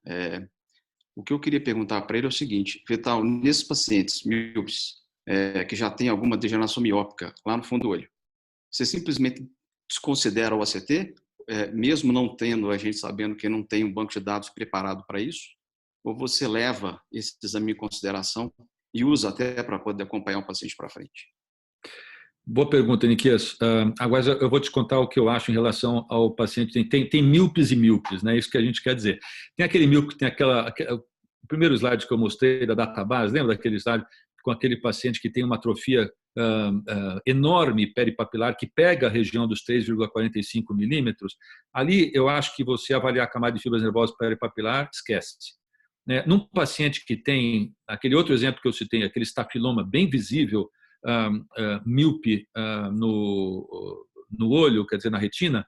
O que eu queria perguntar para ele é o seguinte, Vital, nesses pacientes míopes que já têm alguma degeneração miópica lá no fundo do olho, você simplesmente desconsidera o OCT, mesmo não tendo a gente sabendo que não tem um banco de dados preparado para isso? Ou você leva esse exame em consideração e usa até para poder acompanhar o paciente para frente? Boa pergunta, Niquias. Agora eu vou te contar o que eu acho em relação ao paciente. Tem míopes e míopes, né? Isso que a gente quer dizer. Tem aquele míope que tem o primeiro slide que eu mostrei da database, lembra daquele slide com aquele paciente que tem uma atrofia enorme peripapilar que pega a região dos 3,45 milímetros? Ali eu acho que você avaliar a camada de fibras nervosas peripapilar, esquece. Num paciente que tem aquele outro exemplo que eu citei, aquele estafiloma bem visível, míope no olho, quer dizer, na retina,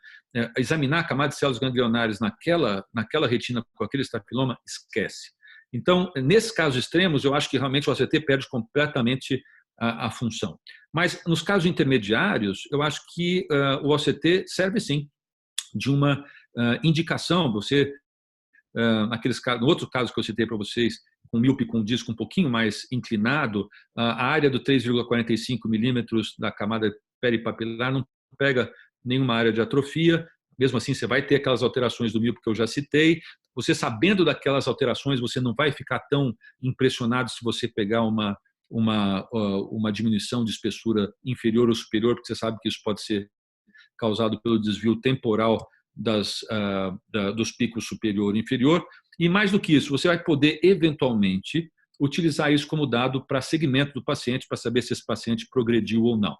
examinar a camada de células ganglionares naquela retina com aquele estafiloma, esquece. Então, nesses casos extremos, eu acho que realmente o OCT perde completamente a função. Mas, nos casos intermediários, eu acho que o OCT serve, sim, de uma indicação. Você, no outro caso que eu citei para vocês, com míope com disco um pouquinho mais inclinado, a área do 3,45 milímetros da camada peripapilar não pega nenhuma área de atrofia. Mesmo assim, você vai ter aquelas alterações do míope que eu já citei. Você sabendo daquelas alterações, você não vai ficar tão impressionado se você pegar uma diminuição de espessura inferior ou superior, porque você sabe que isso pode ser causado pelo desvio temporal dos picos superior e inferior. E mais do que isso, você vai poder eventualmente utilizar isso como dado para segmento do paciente, para saber se esse paciente progrediu ou não.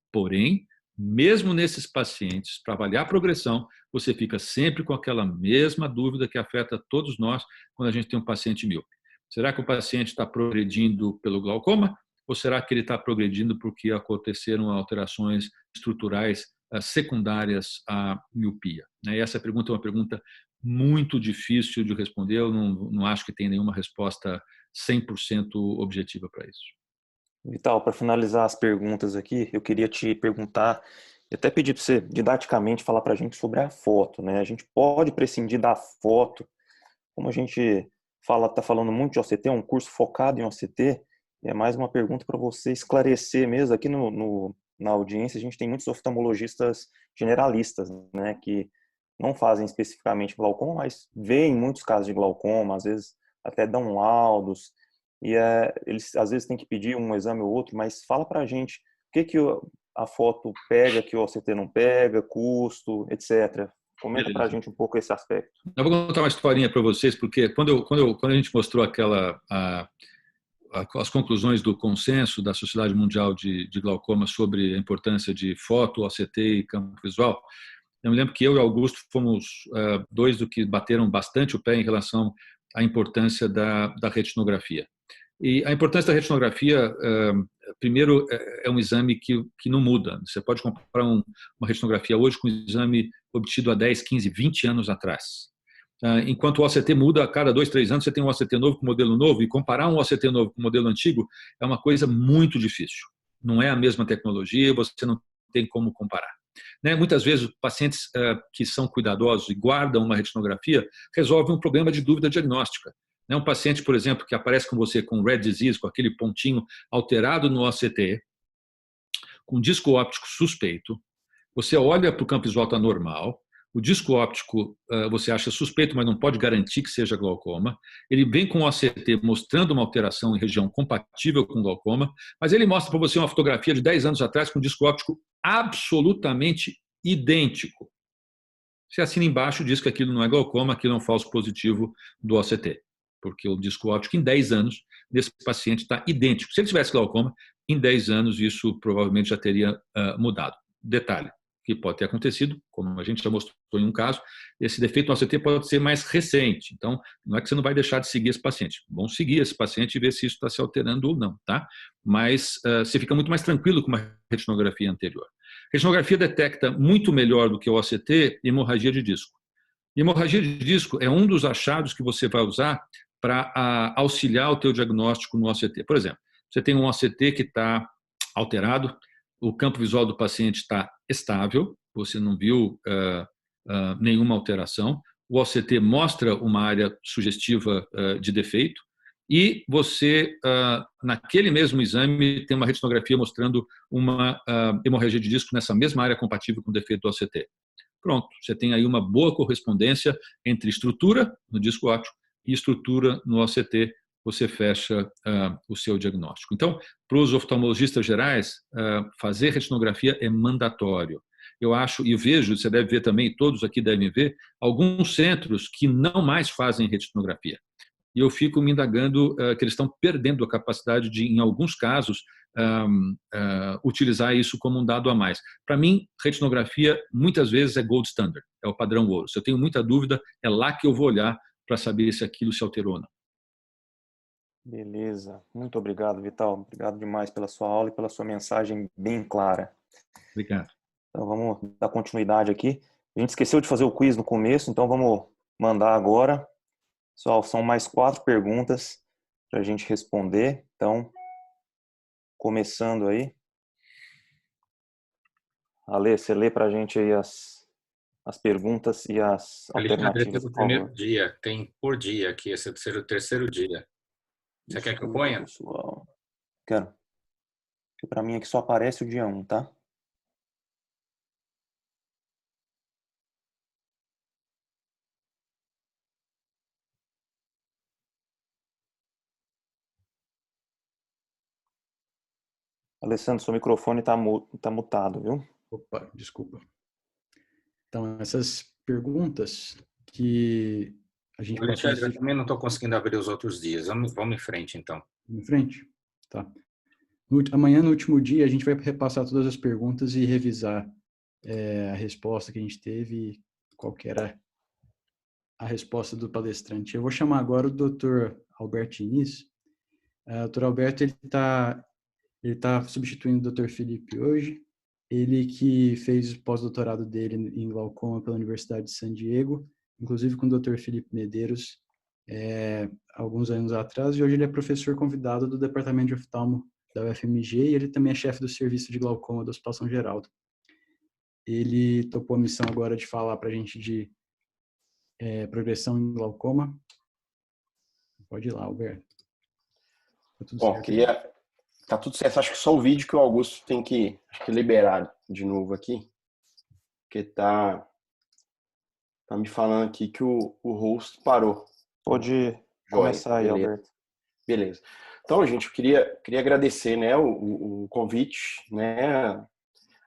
Porém, mesmo nesses pacientes, para avaliar a progressão, você fica sempre com aquela mesma dúvida que afeta todos nós quando a gente tem um paciente míope. Será que o paciente está progredindo pelo glaucoma ou será que ele está progredindo porque aconteceram alterações estruturais secundárias à miopia? E essa pergunta é uma pergunta muito difícil de responder, eu não acho que tem nenhuma resposta 100% objetiva para isso. Vital, para finalizar as perguntas aqui, eu queria te perguntar, e até pedir para você didaticamente falar para a gente sobre a foto, né? A gente pode prescindir da foto, como a gente está falando muito de OCT, é um curso focado em OCT, e é mais uma pergunta para você esclarecer mesmo. Aqui na audiência, a gente tem muitos oftalmologistas generalistas, né, que não fazem especificamente glaucoma, mas veem muitos casos de glaucoma, às vezes até dão laudos, e eles às vezes têm que pedir um exame ou outro, mas fala para a gente o que a foto pega, que o OCT não pega, custo, etc. Comenta para a gente um pouco esse aspecto. Eu vou contar uma historinha para vocês, porque quando a gente mostrou as conclusões do consenso da Sociedade Mundial de Glaucoma sobre a importância de foto, OCT e campo visual, eu me lembro que eu e Augusto fomos dois do que bateram bastante o pé em relação à importância da retinografia. E a importância da retinografia primeiro, é um exame que não muda. Você pode comparar uma retinografia hoje com um exame obtido há 10, 15, 20 anos atrás. Enquanto o OCT muda a cada 2, 3 anos, você tem um OCT novo com modelo novo, e comparar um OCT novo com um modelo antigo é uma coisa muito difícil. Não é a mesma tecnologia, você não tem como comparar. Muitas vezes, pacientes que são cuidadosos e guardam uma retinografia resolvem um problema de dúvida diagnóstica. Um paciente, por exemplo, que aparece com você com red disease, com aquele pontinho alterado no OCT, com disco óptico suspeito, você olha para o campo visual, está normal, o disco óptico você acha suspeito, mas não pode garantir que seja glaucoma. Ele vem com o OCT mostrando uma alteração em região compatível com glaucoma, mas ele mostra para você uma fotografia de 10 anos atrás com disco óptico absolutamente idêntico. Você assina embaixo, diz que aquilo não é glaucoma, aquilo é um falso positivo do OCT, porque o disco óptico em 10 anos desse paciente está idêntico. Se ele tivesse glaucoma, em 10 anos isso provavelmente já teria mudado. Detalhe, que pode ter acontecido, como a gente já mostrou em um caso, esse defeito no OCT pode ser mais recente. Então, não é que você não vai deixar de seguir esse paciente. Vamos seguir esse paciente e ver se isso está se alterando ou não, tá? Mas você fica muito mais tranquilo com uma retinografia anterior. A retinografia detecta muito melhor do que o OCT hemorragia de disco. Hemorragia de disco é um dos achados que você vai usar para auxiliar o teu diagnóstico no OCT. Por exemplo, você tem um OCT que está alterado, o campo visual do paciente está estável, você não viu nenhuma alteração, o OCT mostra uma área sugestiva de defeito, e você, naquele mesmo exame, tem uma retinografia mostrando uma hemorragia de disco nessa mesma área compatível com o defeito do OCT. Pronto, você tem aí uma boa correspondência entre estrutura no disco óptico e estrutura no OCT, você fecha o seu diagnóstico. Então, para os oftalmologistas gerais, fazer retinografia é mandatório. Eu acho, e vejo, você deve ver também, todos aqui devem ver, alguns centros que não mais fazem retinografia. E eu fico me indagando que eles estão perdendo a capacidade de, em alguns casos, utilizar isso como um dado a mais. Para mim, retinografia muitas vezes é gold standard, é o padrão ouro. Se eu tenho muita dúvida, é lá que eu vou olhar para saber se aquilo se alterou ou não. Beleza. Muito obrigado, Vital. Obrigado demais pela sua aula e pela sua mensagem bem clara. Obrigado. Então vamos dar continuidade aqui. A gente esqueceu de fazer o quiz no começo, então vamos mandar agora. Pessoal, são mais 4 perguntas para a gente responder. Então, começando aí. Ale, você lê para a gente aí as perguntas e as alternativas, por primeiro favor. dia, tem por dia aqui, esse é o terceiro dia. Você quer que eu ponha? Pessoal. Quero. Para mim aqui só aparece o dia 1, tá? Alessandro, seu microfone está mutado, viu? Opa, desculpa. Então, essas perguntas que a gente pode Alexandre, eu fazer também não estou conseguindo abrir os outros dias. Vamos em frente, então. em frente? Tá. Amanhã, no último dia, a gente vai repassar todas as perguntas e revisar a resposta que a gente teve e qual que era a resposta do palestrante. Eu vou chamar agora o Dr. Alberto Inês. O Dr. Alberto, ele tá substituindo o Dr. Felipe hoje. Ele que fez o pós-doutorado dele em glaucoma pela Universidade de San Diego, inclusive com o Dr. Felipe Medeiros, alguns anos atrás, e hoje ele é professor convidado do Departamento de Oftalmo da UFMG, e ele também é chefe do serviço de glaucoma do Hospital São Geraldo. Ele topou a missão agora de falar para a gente de progressão em glaucoma. Pode ir lá, Alberto. Tá tudo certo? Tá tudo certo. Acho que só o vídeo que o Augusto tem que liberar de novo aqui. Porque tá me falando aqui que o host parou. Pode começar aí, beleza. Alberto. Beleza. Então, gente, eu queria agradecer, né, o convite, né?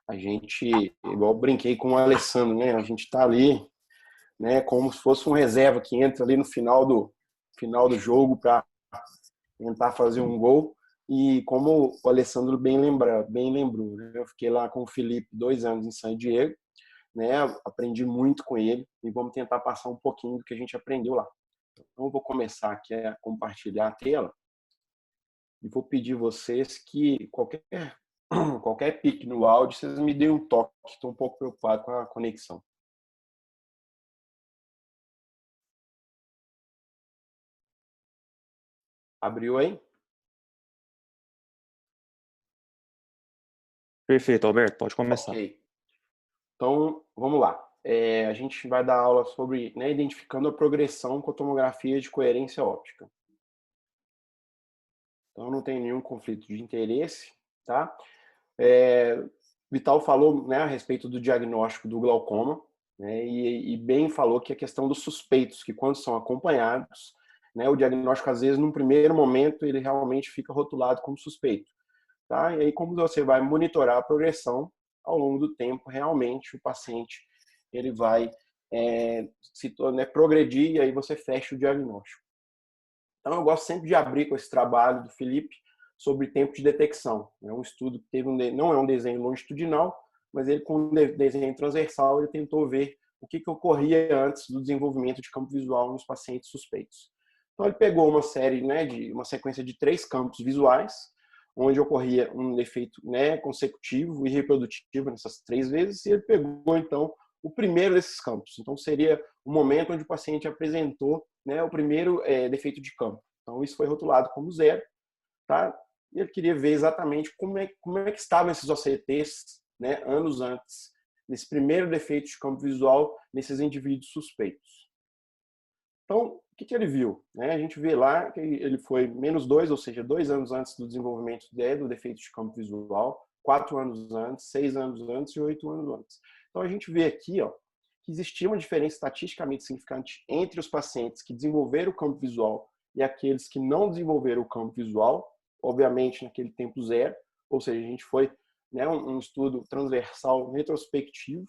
A gente, igual eu brinquei com o Alessandro, né? A gente tá ali, né, como se fosse um reserva que entra ali no final do jogo para tentar fazer um gol. E como o Alessandro bem lembrou, né? Eu fiquei lá com o Felipe 2 anos em San Diego, né? Aprendi muito com ele e vamos tentar passar um pouquinho do que a gente aprendeu lá. Então, eu vou começar aqui a compartilhar a tela. e vou pedir vocês que qualquer pique no áudio, vocês me deem um toque, estou um pouco preocupado com a conexão. Abriu aí? Perfeito, Alberto, pode começar. Ok. Então, vamos lá. A gente vai dar aula sobre, né, identificando a progressão com a tomografia de coerência óptica. Então, não tem nenhum conflito de interesse, tá? Vital falou, né, a respeito do diagnóstico do glaucoma, né, e bem falou que a questão dos suspeitos, que quando são acompanhados, né, o diagnóstico, às vezes, num primeiro momento, ele realmente fica rotulado como suspeito. Tá? E aí, como você vai monitorar a progressão, ao longo do tempo, realmente, o paciente ele vai progredir e aí você fecha o diagnóstico. Então, eu gosto sempre de abrir com esse trabalho do Felipe sobre tempo de detecção. É um estudo que teve não é um desenho longitudinal, mas ele com um desenho transversal ele tentou ver o que ocorria antes do desenvolvimento de campo visual nos pacientes suspeitos. Então, ele pegou uma série, né, uma sequência de 3 campos visuais, onde ocorria um defeito, né, consecutivo e reprodutivo nessas 3 vezes, e ele pegou, então, o primeiro desses campos. Então, seria o momento onde o paciente apresentou, né, o primeiro defeito de campo. Então, isso foi rotulado como 0, tá? E ele queria ver exatamente como é que estavam esses OCTs, né, anos antes, nesse primeiro defeito de campo visual nesses indivíduos suspeitos. Então, o que ele viu? A gente vê lá que ele foi -2, ou seja, 2 anos antes do desenvolvimento do defeito de campo visual, 4 anos antes, 6 anos antes e 8 anos antes. Então, a gente vê aqui, ó, que existia uma diferença estatisticamente significante entre os pacientes que desenvolveram o campo visual e aqueles que não desenvolveram o campo visual, obviamente naquele tempo 0, ou seja, a gente foi, né, um estudo transversal retrospectivo,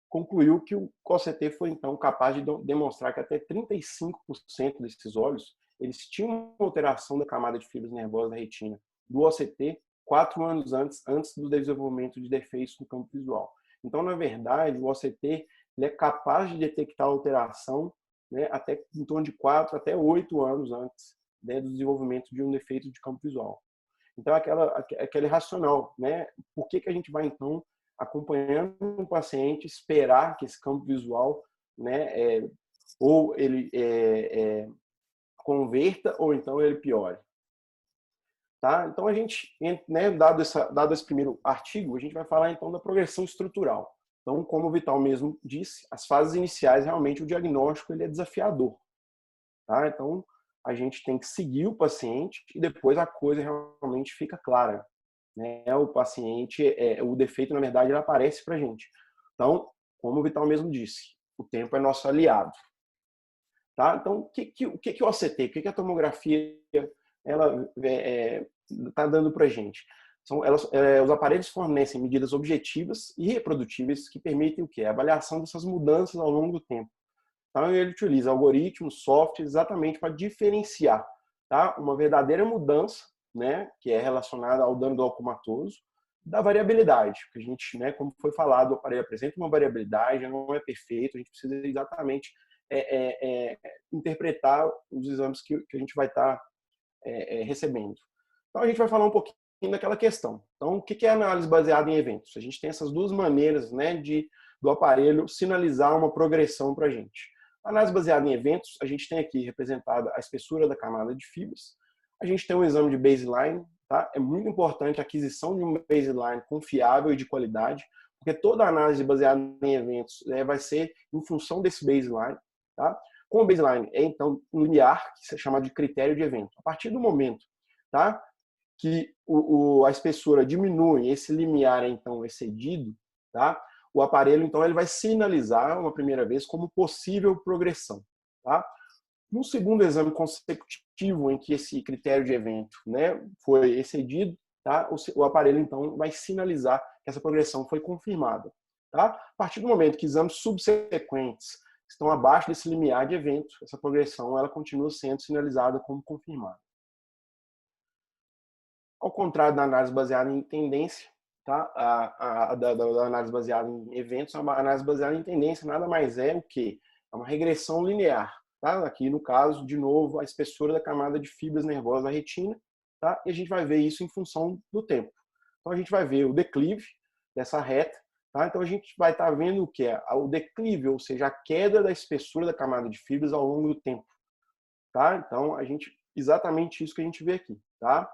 concluiu que o OCT foi, então, capaz de demonstrar que até 35% desses olhos eles tinham uma alteração da camada de fibras nervosas da retina do OCT 4 anos antes do desenvolvimento de defeitos no campo visual. Então, na verdade, o OCT ele é capaz de detectar a alteração, né, até em torno de 4 até 8 anos antes, né, do desenvolvimento de um defeito de campo visual. Então, aquele racional, né? Por que a gente vai, então, acompanhando um paciente, esperar que esse campo visual, né, ou ele converta ou então ele piore. Tá? Então, a gente, né, dado esse primeiro artigo, a gente vai falar então da progressão estrutural. Então, como o Vital mesmo disse, as fases iniciais, realmente, o diagnóstico ele é desafiador. Tá? Então, a gente tem que seguir o paciente e depois a coisa realmente fica clara. Né? O paciente, o defeito, na verdade, ele aparece para a gente. Então, como o Vital mesmo disse, o tempo é nosso aliado. Tá? Então, o que o OCT, o que a tomografia ela está dando para a gente? Os aparelhos fornecem medidas objetivas e reprodutíveis que permitem o quê? A avaliação dessas mudanças ao longo do tempo. Então, ele utiliza algoritmos, softwares, exatamente para diferenciar, tá, uma verdadeira mudança, né, que é relacionada ao dano glaucomatoso, da variabilidade. Porque a gente, né, como foi falado, o aparelho apresenta uma variabilidade, não é perfeito, a gente precisa exatamente interpretar os exames que a gente vai estar recebendo. Então, a gente vai falar um pouquinho daquela questão. Então, o que é análise baseada em eventos? A gente tem essas 2 maneiras, né, do aparelho sinalizar uma progressão para a gente. A análise baseada em eventos, a gente tem aqui representada a espessura da camada de fibras. A gente tem um exame de baseline, tá? É muito importante a aquisição de um baseline confiável e de qualidade, porque toda análise baseada em eventos vai ser em função desse baseline, tá? Com o baseline é então um limiar, que se chama de critério de evento. A partir do momento, tá, que a espessura diminui, esse limiar é então excedido, tá? O aparelho, então, ele vai sinalizar uma primeira vez como possível progressão. Tá? No segundo exame consecutivo em que esse critério de evento, né, foi excedido, tá? O aparelho, então, vai sinalizar que essa progressão foi confirmada. Tá? A partir do momento que exames subsequentes estão abaixo desse limiar de evento, essa progressão ela continua sendo sinalizada como confirmada. Ao contrário da análise baseada em tendência, tá? Da análise baseada em eventos, a análise baseada em tendência nada mais é o quê? É uma regressão linear. Tá? Aqui, no caso, de novo, a espessura da camada de fibras nervosas da retina. tá? E a gente vai ver isso em função do tempo. Então a gente vai ver o declive dessa reta, tá? Então a gente vai estar vendo o que é o declive, ou seja, a queda da espessura da camada de fibras ao longo do tempo, tá? Então exatamente isso que a gente vê aqui, tá?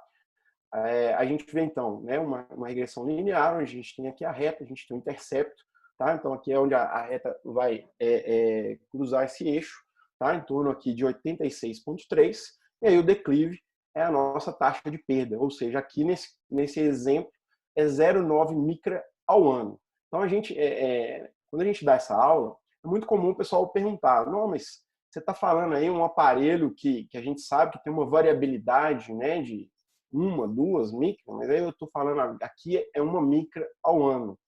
A gente vê então, né, uma regressão linear, onde a gente tem aqui a reta, a gente tem o intercepto, tá? Então aqui é onde a reta vai cruzar esse eixo, tá? Em torno aqui de 86,3, e aí o declive é a nossa taxa de perda, ou seja, aqui nesse exemplo é 0,9 micra ao ano. Então quando a gente dá essa aula, é muito comum o pessoal perguntar, não, mas você está falando aí um aparelho que a gente sabe que tem uma variabilidade, né, de 1, 2 micras, mas aí eu estou falando aqui é 1 micra ao ano,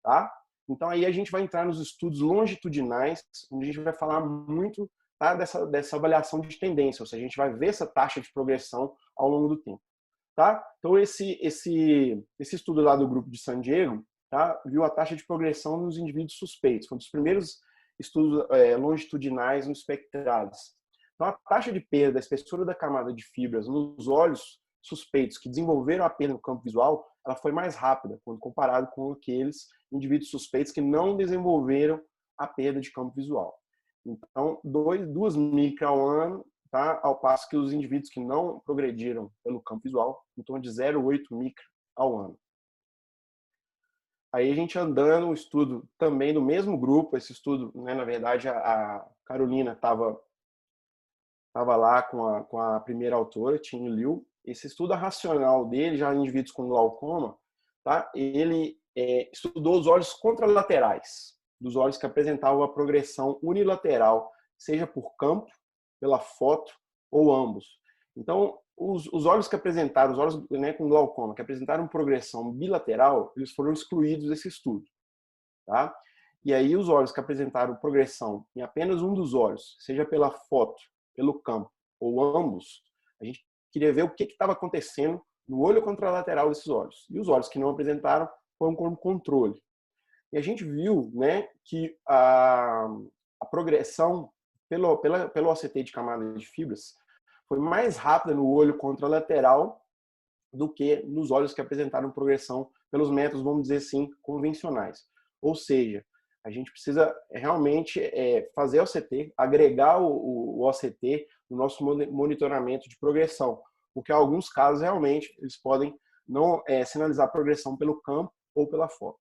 tá? Então aí a gente vai entrar nos estudos longitudinais, onde a gente vai falar muito, tá, dessa avaliação de tendência, ou seja, a gente vai ver essa taxa de progressão ao longo do tempo, tá? Então esse estudo lá do grupo de San Diego, tá, viu a taxa de progressão nos indivíduos suspeitos, foi um dos primeiros estudos longitudinais no espectrados. Então a taxa de perda da espessura da camada de fibras nos olhos suspeitos que desenvolveram a perda no campo visual, ela foi mais rápida quando comparado com aqueles indivíduos suspeitos que não desenvolveram a perda de campo visual. Então, 2 micra ao ano, tá? Ao passo que os indivíduos que não progrediram pelo campo visual, em torno de 0,8 micra ao ano. Aí a gente andando, um estudo também do mesmo grupo, esse estudo, né, na verdade, a Carolina estava lá com a primeira autora, Tin Liu. Esse estudo racional dele, já em indivíduos com glaucoma, tá? Ele estudou os olhos contralaterais, dos olhos que apresentavam a progressão unilateral, seja por campo, pela foto ou ambos. Então, os olhos que apresentaram, os olhos, né, com glaucoma, que apresentaram progressão bilateral, eles foram excluídos desse estudo, tá? E aí os olhos que apresentaram progressão em apenas um dos olhos, seja pela foto, pelo campo ou ambos, a gente queria ver o que estava acontecendo no olho contralateral desses olhos. E os olhos que não apresentaram foram como controle. E a gente viu, né, que a progressão pelo OCT de camada de fibras foi mais rápida no olho contralateral do que nos olhos que apresentaram progressão pelos métodos, vamos dizer assim, convencionais. Ou seja, a gente precisa realmente fazer OCT, agregar o OCT no nosso monitoramento de progressão, porque em alguns casos realmente eles podem não sinalizar progressão pelo campo ou pela foto.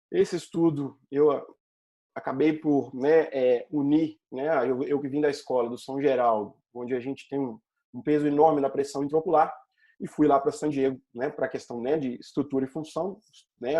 Esse estudo eu acabei por, né, unir, né, eu que vim da escola do São Geraldo, onde a gente tem um peso enorme na pressão intraocular, e fui lá para San Diego, né, para a questão, né, de estrutura e função, né,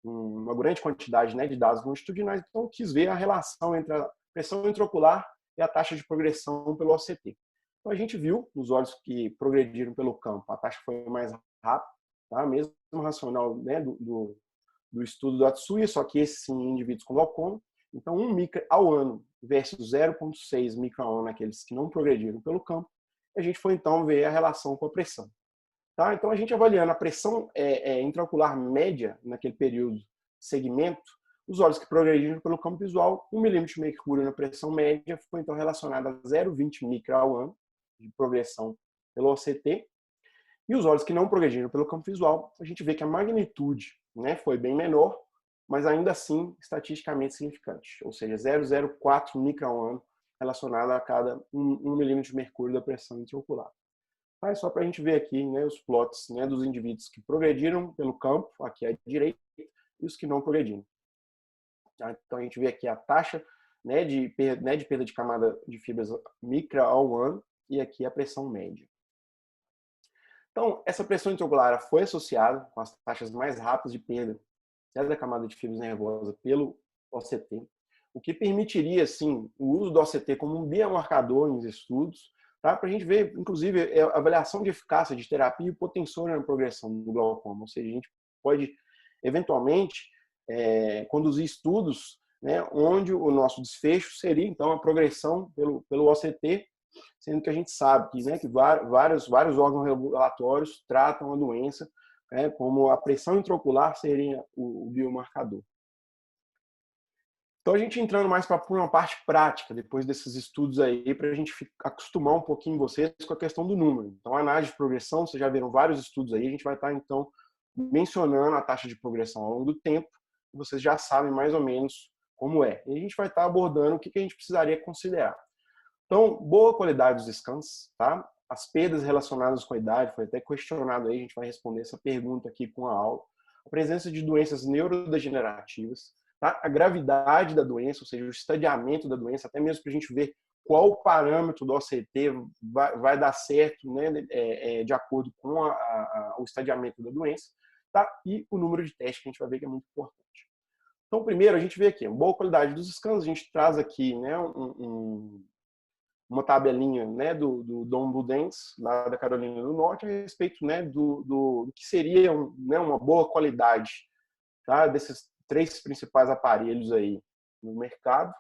uma grande quantidade, né, de dados longitudinais. Então eu quis ver a relação entre a pressão intraocular e a taxa de progressão pelo OCT. Então a gente viu nos olhos que progrediram pelo campo, a taxa foi mais rápida, tá? Mesmo racional, né, do estudo do Atsuya, só que esses sim indivíduos com glaucoma. Então 1 micra ao ano versus 0,6 micra ao ano naqueles que não progrediram pelo campo. A gente foi então ver a relação com a pressão. Tá? Então a gente avaliando a pressão intraocular média naquele período segmento, os olhos que progrediram pelo campo visual, 1 milímetro de mercúrio na pressão média foi então relacionada a 0,20 micra ao ano de progressão pelo OCT. E os olhos que não progrediram pelo campo visual, a gente vê que a magnitude, né, foi bem menor, mas ainda assim estatisticamente significante, ou seja, 0,04 micra ao ano relacionado a cada 1 milímetro de mercúrio da pressão intraocular. Mas só para a gente ver aqui, né, os plots, né, dos indivíduos que progrediram pelo campo, aqui à direita, e os que não progrediram. Então a gente vê aqui a taxa, né, de perda de camada de fibras micra ao ano e aqui a pressão média. Então, essa pressão intraocular foi associada com as taxas mais rápidas de perda da camada de fibras nervosas pelo OCT, o que permitiria, sim, o uso do OCT como um biomarcador nos estudos, tá? Para a gente ver, inclusive, a avaliação de eficácia de terapia e potensor na progressão do glaucoma. Ou seja, a gente pode, eventualmente, conduzir estudos, né, onde o nosso desfecho seria, então, a progressão pelo OCT, sendo que a gente sabe que, né, que vários órgãos regulatórios tratam a doença, como a pressão intraocular seria o biomarcador. Então, a gente entrando mais para uma parte prática, depois desses estudos aí, para a gente acostumar um pouquinho vocês com a questão do número. Então, a análise de progressão, vocês já viram vários estudos aí, a gente vai estar, então, mencionando a taxa de progressão ao longo do tempo, vocês já sabem mais ou menos como é. E a gente vai estar abordando o que a gente precisaria considerar. Então, boa qualidade dos scans, tá? As perdas relacionadas com a idade, foi até questionado aí, a gente vai responder essa pergunta aqui com a aula. A presença de doenças neurodegenerativas, tá? A gravidade da doença, ou seja, o estadiamento da doença, até mesmo para a gente ver qual parâmetro do OCT vai dar certo, né, de acordo com o estadiamento da doença, tá? E o número de testes que a gente vai ver que é muito importante. Então, primeiro, a gente vê aqui, boa qualidade dos scans, a gente traz aqui, né, uma tabelinha, né, do Don Budens, lá da Carolina do Norte, a respeito, né, do que seria né, uma boa qualidade, tá, desses 3 principais aparelhos aí no mercado.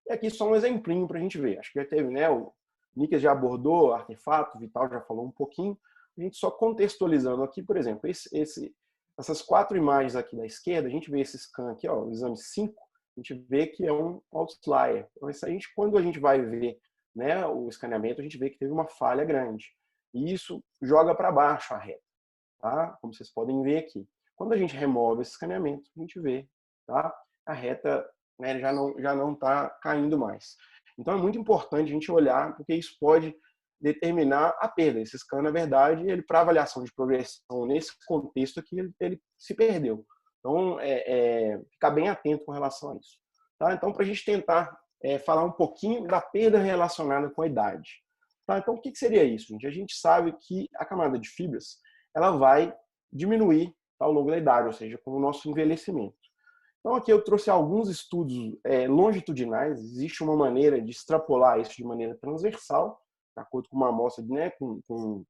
E aqui só um exemplinho para a gente ver. Acho que já teve, né, o Nicolas já abordou, artefato, Vital já falou um pouquinho. A gente só contextualizando aqui, por exemplo, essas 4 imagens aqui da esquerda, a gente vê esse scan aqui, ó, o exame 5, a gente vê que é um outlier. Então, quando a gente vai ver, né, o escaneamento, a gente vê que teve uma falha grande. E isso joga para baixo a reta, tá? Como vocês podem ver aqui. Quando a gente remove esse escaneamento, a gente vê, tá? A reta, né, já não está caindo mais. Então, é muito importante a gente olhar, porque isso pode determinar a perda. Esse scan, na verdade, ele para avaliação de progressão nesse contexto aqui, ele se perdeu. Então, ficar bem atento com relação a isso. Tá? Então, para a gente tentar falar um pouquinho da perda relacionada com a idade. Tá? Então, o que seria isso, gente? A gente sabe que a camada de fibras ela vai diminuir, tá, ao longo da idade, ou seja, com o nosso envelhecimento. Então, aqui eu trouxe alguns estudos longitudinais. Existe uma maneira de extrapolar isso de maneira transversal, de acordo com uma amostra, né, com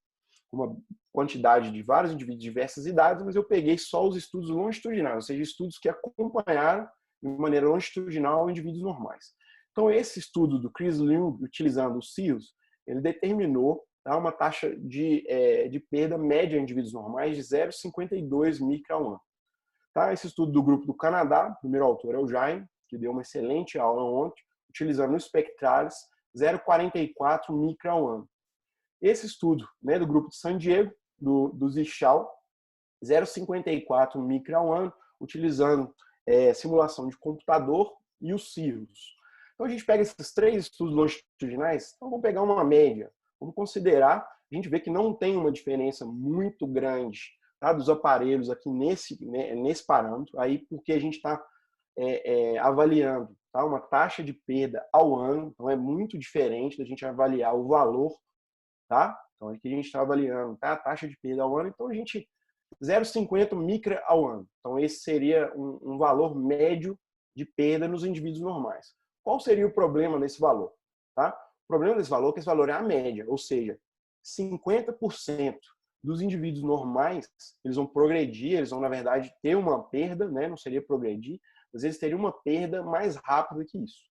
uma quantidade de vários indivíduos de diversas idades, mas eu peguei só os estudos longitudinais, ou seja, estudos que acompanharam de maneira longitudinal indivíduos normais. Então, esse estudo do Chris Leung, utilizando os CIOs, ele determinou, tá, uma taxa de perda média em indivíduos normais de 0,52 micra ao ano. Tá? Esse estudo do grupo do Canadá, o primeiro autor é o Jaime, que deu uma excelente aula ontem, utilizando o Spectralis 0,44 micra ao ano. Esse estudo, né, do grupo de San Diego, do Zichal, 0,54 micra ao ano, utilizando simulação de computador e os CIRRUS. Então, a gente pega esses 3 estudos longitudinais, então vamos pegar uma média. Vamos considerar, a gente vê que não tem uma diferença muito grande, tá, dos aparelhos aqui nesse parâmetro, aí porque a gente está avaliando, tá, uma taxa de perda ao ano, então é muito diferente da gente avaliar o valor, tá? Então aqui a gente está avaliando, tá, a taxa de perda ao ano, então a gente 0,50 micra ao ano. Então esse seria um valor médio de perda nos indivíduos normais. Qual seria o problema desse valor? Tá? O problema desse valor é que esse valor é a média, ou seja, 50% dos indivíduos normais, eles vão progredir, eles vão, na verdade, ter uma perda, né? Não seria progredir, mas eles teriam uma perda mais rápida que isso.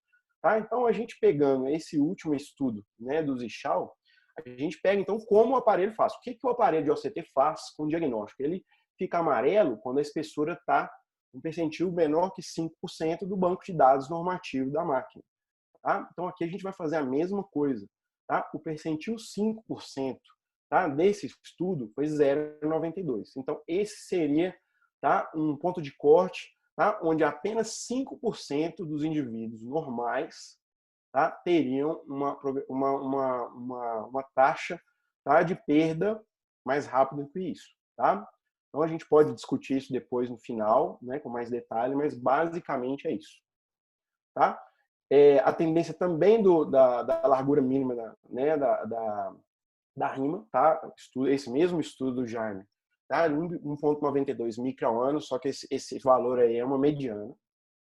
Tá? Então, a gente pegando esse último estudo, né, do Zichal, a gente pega, então, como o aparelho faz. O que o aparelho de OCT faz com o diagnóstico? Ele fica amarelo quando a espessura está um percentil menor que 5% do banco de dados normativo da máquina. Tá? Então, aqui a gente vai fazer a mesma coisa. Tá? O percentil 5%, tá, desse estudo foi 0,92. Então, esse seria, tá, um ponto de corte, tá, onde apenas 5% dos indivíduos normais, tá, teriam uma taxa, tá, de perda mais rápida que isso. Tá? Então, a gente pode discutir isso depois no final, né, com mais detalhe, mas basicamente é isso. Tá? A tendência também da largura mínima, né, da rima, tá? Esse mesmo estudo do Jaime, tá? 1,92 micra ao ano, só que esse valor aí é uma mediana,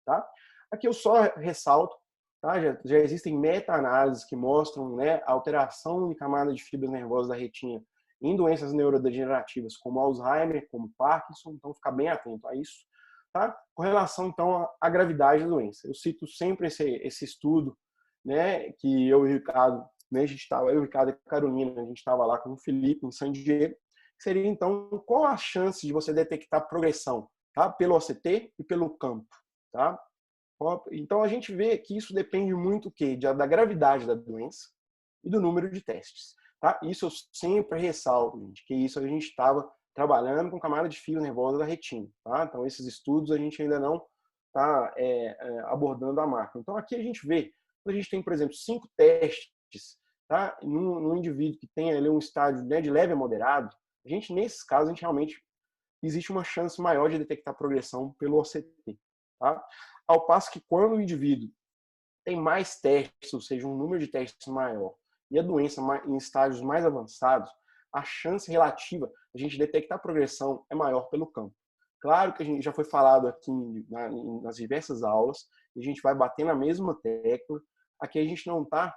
tá? Aqui eu só ressalto, tá? Já existem meta-análises que mostram, né, a alteração de camada de fibras nervosas da retina em doenças neurodegenerativas como Alzheimer, como Parkinson, então ficar bem atento a isso, tá? Com relação então à gravidade da doença, eu cito sempre esse estudo, né, que eu e o Ricardo, né, eu, Ricardo e a Carolina, a gente estava lá com o Felipe em San Diego, que seria então qual a chance de você detectar progressão, tá? Pelo OCT e pelo campo, tá? Então, a gente vê que isso depende muito da gravidade da doença e do número de testes. Tá? Isso eu sempre ressalto, gente, que isso a gente estava trabalhando com camada de fibra nervosa da retina. Tá? Então, esses estudos a gente ainda não está abordando a macro. Então, aqui a gente vê, quando a gente tem, por exemplo, 5 testes, tá? num indivíduo que tem ali um estágio, né, de leve a moderado, nesses casos, a gente realmente existe uma chance maior de detectar progressão pelo OCT. Tá? Ao passo que quando o indivíduo tem mais testes, ou seja, um número de testes maior, e a doença em estágios mais avançados, a chance relativa de a gente detectar progressão é maior pelo campo. Claro que a gente já foi falado aqui nas diversas aulas, e a gente vai bater na mesma tecla. Aqui a gente não está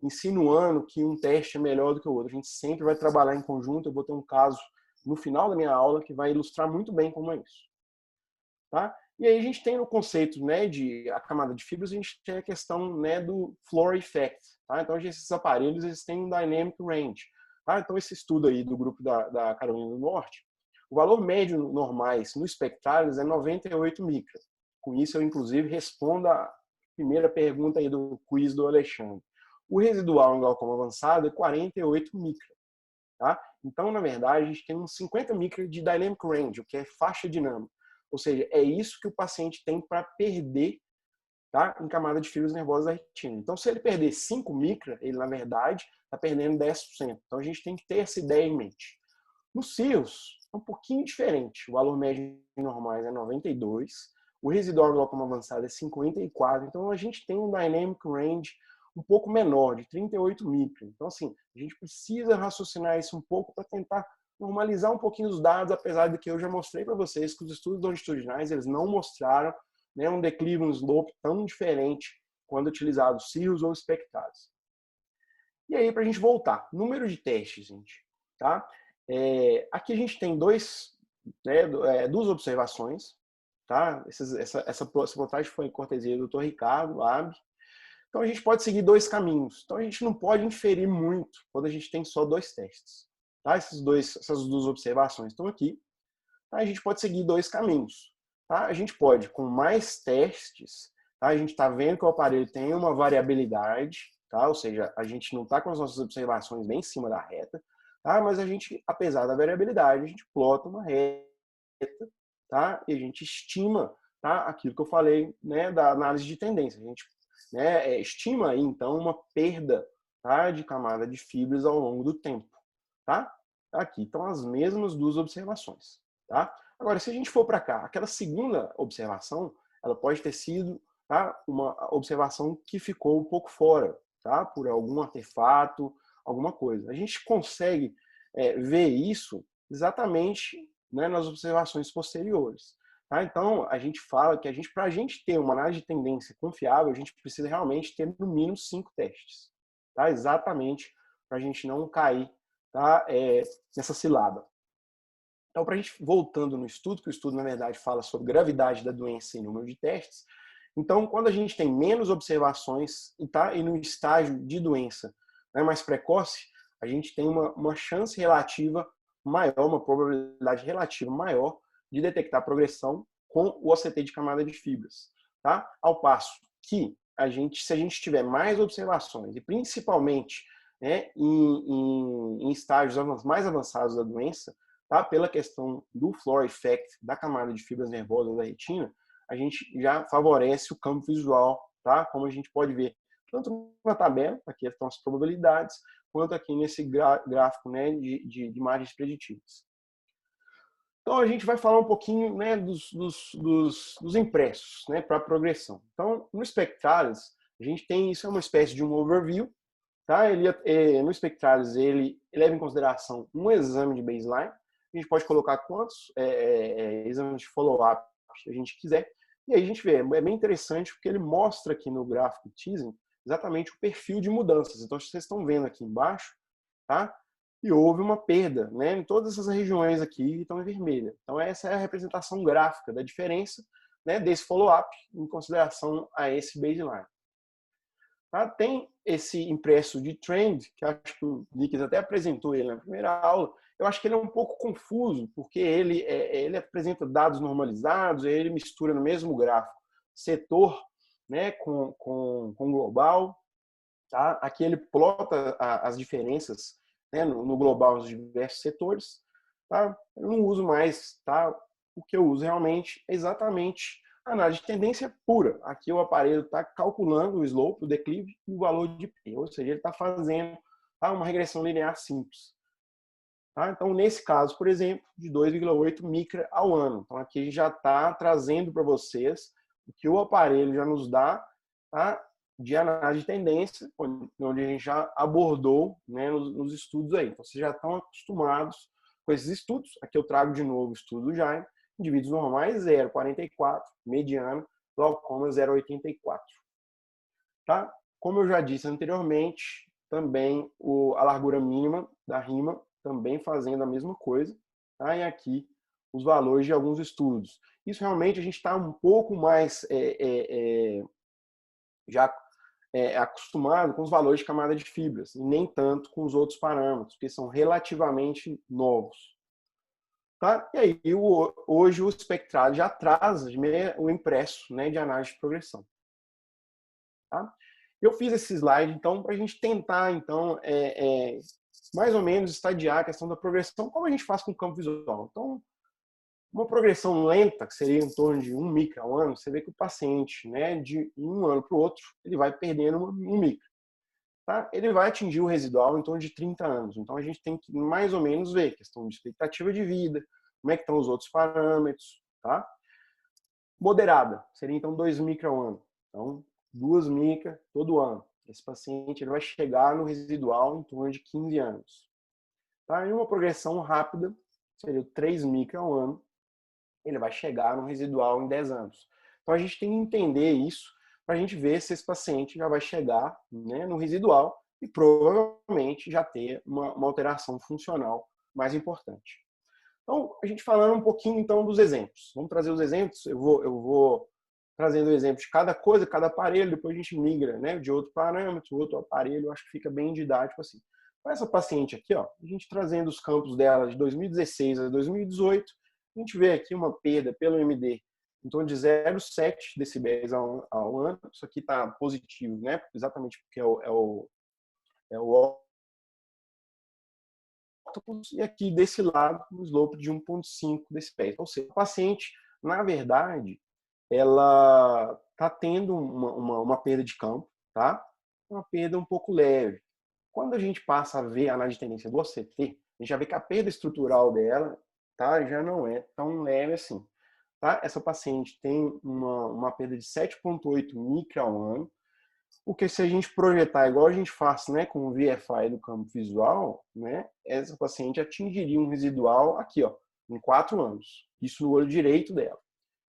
insinuando que um teste é melhor do que o outro. A gente sempre vai trabalhar em conjunto. Eu vou ter um caso no final da minha aula que vai ilustrar muito bem como é isso. Tá? E aí a gente tem no conceito, né, de a camada de fibras, a gente tem a questão, né, do floor effect. Tá? Então, esses aparelhos eles têm um dynamic range. Tá? Então, esse estudo aí do grupo da Carolina do Norte, o valor médio normais no Spectralis é 98 micras. Com isso, eu, inclusive, respondo a primeira pergunta aí do quiz do Alexandre. O residual em glaucoma avançado é 48 micras. Tá? Então, na verdade, a gente tem uns 50 micras de dynamic range, o que é faixa dinâmica. Ou seja, é isso que o paciente tem para perder, tá, em camada de fibras nervosas da retina. Então, se ele perder 5 micra, ele, na verdade, está perdendo 10%. Então, a gente tem que ter essa ideia em mente. Nos CIRRUS, é um pouquinho diferente. O valor médio normais é 92, o residual glaucoma avançado é 54. Então, a gente tem um dynamic range um pouco menor, de 38 micra. Então, assim, a gente precisa raciocinar isso um pouco para tentar normalizar um pouquinho os dados, apesar de que eu já mostrei para vocês que os estudos longitudinais eles não mostraram, né, um declive, um slope tão diferente quando utilizados CIRRUS ou Spectralis. E aí, para a gente voltar, número de testes, gente. Tá? Aqui a gente tem duas observações. Tá? Essa plotagem foi em cortesia do Dr. Ricardo Lab. Então, a gente pode seguir 2 caminhos. Então, a gente não pode inferir muito quando a gente tem só 2 testes. Tá? Essas 2 observações estão aqui. Tá? A gente pode seguir 2 caminhos. Tá? A gente pode, com mais testes, tá? A gente está vendo que o aparelho tem uma variabilidade, tá? Ou seja, a gente não está com as nossas observações bem em cima da reta, tá? Mas a gente, apesar da variabilidade, a gente plota uma reta, tá? E a gente estima, tá, aquilo que eu falei, né, da análise de tendência. A gente, né, estima aí, então, uma perda, tá, de camada de fibras ao longo do tempo. Tá? Aqui estão as mesmas 2 observações. Tá? Agora, se a gente for para cá, aquela segunda observação, ela pode ter sido, tá, uma observação que ficou um pouco fora, tá, por algum artefato, alguma coisa. A gente consegue ver isso exatamente, né, nas observações posteriores. Tá? Então, a gente fala que para a gente ter uma análise de tendência confiável, a gente precisa realmente ter no mínimo 5 testes. Tá? Exatamente para a gente não cair, tá, nessa cilada. Então, para a gente, voltando no estudo, que o estudo, na verdade, fala sobre gravidade da doença e número de testes, então, quando a gente tem menos observações e no estágio de doença, né, mais precoce, a gente tem uma chance relativa maior, uma probabilidade relativa maior de detectar progressão com o OCT de camada de fibras. Tá? Ao passo que, se a gente tiver mais observações, e principalmente, né, em estágios mais avançados da doença, tá? Pela questão do floor effect da camada de fibras nervosas da retina, a gente já favorece o campo visual, tá? Como a gente pode ver tanto na tabela, aqui estão as probabilidades, quanto aqui nesse gráfico, né, de imagens preditivas. Então, a gente vai falar um pouquinho, né, dos impressos, né, para a progressão. Então, no Spectralis, a gente tem isso, é uma espécie de um overview. Tá? No Spectralis, ele leva em consideração um exame de baseline. A gente pode colocar quantos exames de follow-up a gente quiser. E aí a gente vê, é bem interessante porque ele mostra aqui no gráfico teasing exatamente o perfil de mudanças. Então, vocês estão vendo aqui embaixo, tá? E houve uma perda, né, em todas essas regiões aqui que estão em vermelho. Então, essa é a representação gráfica da diferença, né, desse follow-up em consideração a esse baseline. Tá? Tem esse impresso de trend, que acho que o Nick até apresentou ele na primeira aula. Eu acho que ele é um pouco confuso, porque ele apresenta dados normalizados, ele mistura no mesmo gráfico setor, né, com global. Tá? Aqui ele plota as diferenças, né, no global dos diversos setores. Tá? Eu não uso mais, tá? O que eu uso realmente é exatamente a análise de tendência pura. Aqui o aparelho está calculando o slope, o declive e o valor de P, ou seja, ele está fazendo, tá, uma regressão linear simples. Tá? Então, nesse caso, por exemplo, de 2,8 micra ao ano. Então, aqui a gente já está trazendo para vocês o que o aparelho já nos dá, tá, de análise de tendência, onde a gente já abordou, né, nos estudos aí. Então, vocês já estão acostumados com esses estudos. Aqui eu trago de novo o estudo do Jaime. Indivíduos normais, 0,44. Mediana, glaucoma, 0,84. Tá? Como eu já disse anteriormente, também a largura mínima da rima, também fazendo a mesma coisa. Tá? E aqui os valores de alguns estudos. Isso realmente a gente está um pouco mais já acostumado com os valores de camada de fibras, e nem tanto com os outros parâmetros, que são relativamente novos. Tá? E aí, hoje o espectrado já traz o impresso, né, de análise de progressão. Tá? Eu fiz esse slide, então, para a gente tentar, então, mais ou menos estadiar a questão da progressão, como a gente faz com o campo visual. Então, uma progressão lenta, que seria em torno de 1 micra ao ano, você vê que o paciente, né, de um ano para o outro, ele vai perdendo 1 micra. Tá? Ele vai atingir o residual em torno de 30 anos. Então, a gente tem que mais ou menos ver a questão de expectativa de vida, como é que estão os outros parâmetros. Tá? Moderada, seria então 2 micra ao ano. Então, 2 micra todo ano. Esse paciente ele vai chegar no residual em torno de 15 anos. Tá? E uma progressão rápida, seria 3 micra ao ano, ele vai chegar no residual em 10 anos. Então, a gente tem que entender isso para a gente ver se esse paciente já vai chegar, né, no residual e provavelmente já ter uma alteração funcional mais importante. Então, a gente falando um pouquinho então dos exemplos. Vamos trazer os exemplos. Eu vou trazendo o exemplo de cada coisa, cada aparelho, depois a gente migra, né, de outro parâmetro, outro aparelho. Eu acho que fica bem didático assim. Então, essa paciente aqui, ó, a gente trazendo os campos dela de 2016 a 2018, a gente vê aqui uma perda pelo MD em torno de 0,7 decibéis ao ano. Isso aqui está positivo, né? Exatamente porque é o octopus. E aqui desse lado, um slope de 1,5 decibéis. Ou seja, a paciente, na verdade, ela está tendo uma perda de campo, tá? Uma perda um pouco leve. Quando a gente passa a ver a análise de tendência do OCT, a gente já vê que a perda estrutural dela, tá, já não é tão leve assim. Tá? Essa paciente tem uma perda de 7,8 micra ao ano, porque se a gente projetar igual a gente faz, né, com o VFI do campo visual, né, essa paciente atingiria um residual aqui, ó, em 4 anos. Isso no olho direito dela.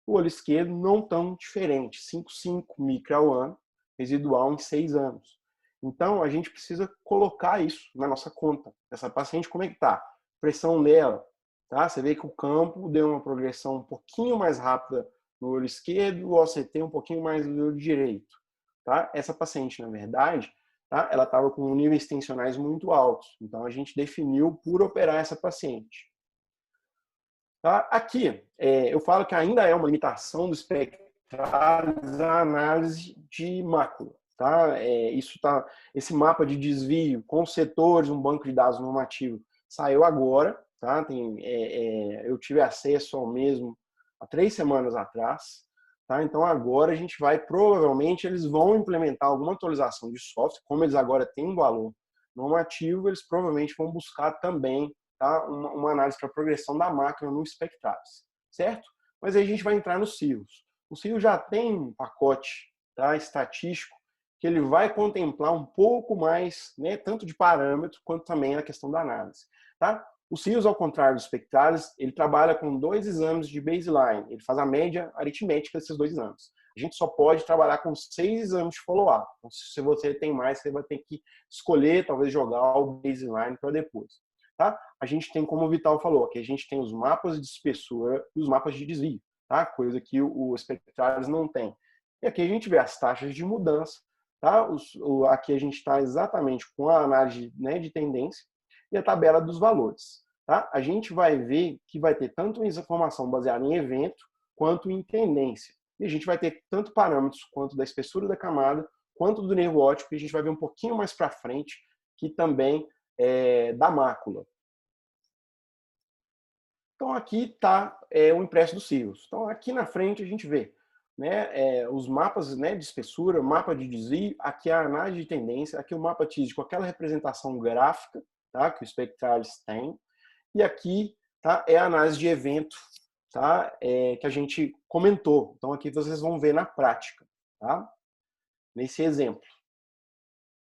O olho esquerdo não tão diferente, 5,5 micra ao ano, residual em 6 anos. Então, a gente precisa colocar isso na nossa conta. Essa paciente, como é que tá? Pressão dela, tá? Você vê que o campo deu uma progressão um pouquinho mais rápida no olho esquerdo, o OCT um pouquinho mais no olho direito. Tá? Essa paciente, na verdade, tá? Ela estava com níveis tensionais muito altos. Então, a gente definiu por operar essa paciente. Tá? Aqui, eu falo que ainda é uma limitação do espectrais a análise de mácula. Tá? Esse mapa de desvio com setores, um banco de dados normativo, saiu agora. Tá? Eu tive acesso ao mesmo há 3 semanas atrás. Tá? Então, agora a gente provavelmente, eles vão implementar alguma atualização de software, como eles agora têm um valor normativo, eles provavelmente vão buscar também, tá, uma análise para progressão da mácula no Spectralis, certo? Mas aí a gente vai entrar no CIRRUS. O CIRRUS já tem um pacote, tá, estatístico que ele vai contemplar um pouco mais, né, tanto de parâmetro quanto também a questão da análise. Tá? O CIRRUS, ao contrário do Spectralis, ele trabalha com 2 exames de baseline. Ele faz a média aritmética desses 2 exames. A gente só pode trabalhar com 6 exames de follow-up. Então, se você tem mais, você vai ter que escolher, talvez jogar o baseline para depois. Tá? A gente tem, como o Vital falou, que a gente tem os mapas de espessura e os mapas de desvio. Tá? Coisa que o Spectralis não tem. E aqui a gente vê as taxas de mudança. Tá? Aqui a gente está exatamente com a análise, né, de tendência e a tabela dos valores. Tá? A gente vai ver que vai ter tanto informação baseada em evento quanto em tendência. E a gente vai ter tanto parâmetros quanto da espessura da camada, quanto do nervo óptico, que a gente vai ver um pouquinho mais para frente, que também é da mácula. Então aqui está o impresso dos cílios. Então aqui na frente a gente vê, né, os mapas, né, de espessura, mapa de desvio, aqui a análise de tendência, aqui o mapa TIS com aquela representação gráfica, tá, que o Spectralis tem, e aqui, tá, é a análise de evento, tá, que a gente comentou. Então aqui vocês vão ver na prática, tá, nesse exemplo.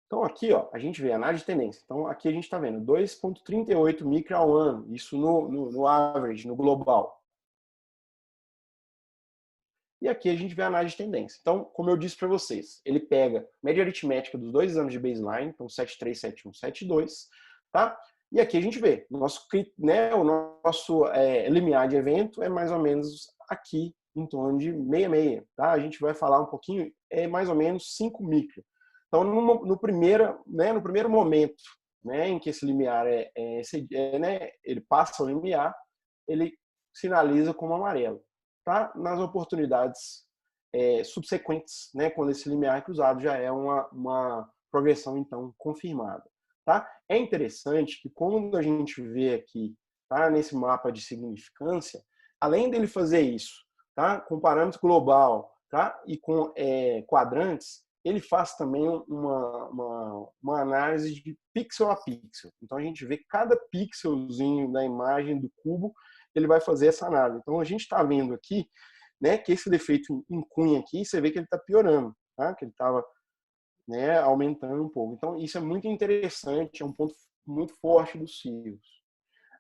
Então aqui, ó, a gente vê a análise de tendência. Então aqui a gente está vendo 2,38 micra ao ano, isso no average, no global. E aqui a gente vê a análise de tendência. Então, como eu disse para vocês, ele pega a média aritmética dos 2 exames de baseline, então 73, 71, 72, tá? E aqui a gente vê, o nosso limiar de evento é mais ou menos aqui, em torno de 66, tá? A gente vai falar um pouquinho, é mais ou menos 5 micra. Então, no primeiro momento, né, em que esse limiar ele passa o limiar, ele sinaliza como amarelo. Tá? Nas oportunidades subsequentes, né, quando esse limiar é cruzado, já é uma progressão, então, confirmada. Tá? É interessante que quando a gente vê aqui, tá, nesse mapa de significância, além dele fazer isso, tá, com parâmetro global, tá, e com quadrantes, ele faz também uma análise de pixel a pixel. Então a gente vê cada pixelzinho da imagem do cubo, ele vai fazer essa análise. Então a gente está vendo aqui, né, que esse defeito em cunha aqui, você vê que ele está piorando, tá? Que ele estava, né, aumentando um pouco. Então isso é muito interessante, é um ponto muito forte dos cílios.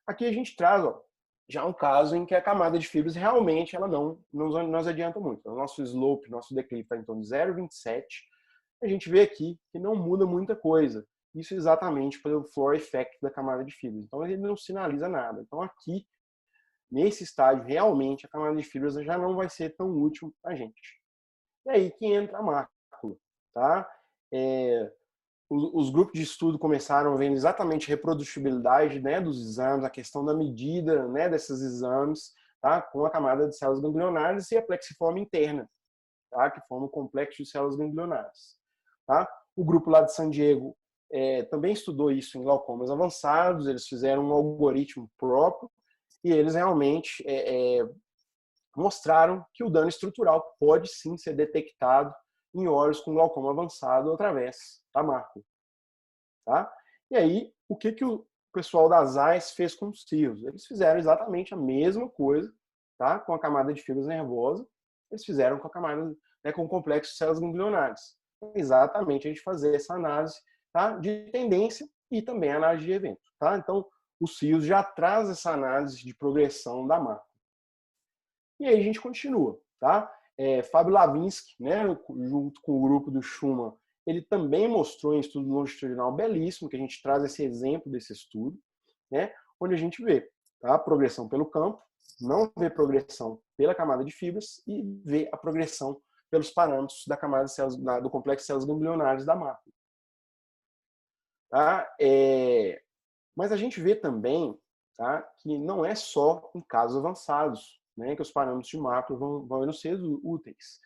Aqui a gente traz, ó, já um caso em que a camada de fibras realmente ela não nos adianta muito. O nosso slope, nosso declive está em torno de 0,27. A gente vê aqui que não muda muita coisa. Isso exatamente pelo floor effect da camada de fibras. Então ele não sinaliza nada. Então aqui, nesse estágio, realmente a camada de fibras já não vai ser tão útil para a gente. E aí que entra a mácula, tá? Os grupos de estudo começaram vendo exatamente a reprodutibilidade, né, dos exames, a questão da medida, né, desses exames, tá, com a camada de células ganglionares e a plexiforme interna, tá, que forma o complexo de células ganglionares. Tá? O grupo lá de San Diego também estudou isso em glaucomas avançados, eles fizeram um algoritmo próprio e eles realmente mostraram que o dano estrutural pode sim ser detectado em olhos com glaucoma avançado através da mácula. Tá? E aí, o que o pessoal das AIS fez com os cílios? Eles fizeram exatamente a mesma coisa, tá? Com a camada de fibras nervosas, eles fizeram com a camada, né, com o complexo de células ganglionares. Exatamente a gente fazer essa análise, tá, de tendência e também a análise de evento. Tá? Então, o cílios já traz essa análise de progressão da mácula. E aí a gente continua. Tá? Fábio Lavinsky, né, junto com o grupo do Schumann, ele também mostrou em estudo longitudinal belíssimo, que a gente traz esse exemplo desse estudo, né, onde a gente vê, tá, progressão pelo campo, não vê progressão pela camada de fibras e vê a progressão pelos parâmetros da camada de células, do complexo de células ganglionares da mácula. Tá? Mas a gente vê também, tá, que não é só em casos avançados, né, que os parâmetros de mácula vão ser úteis.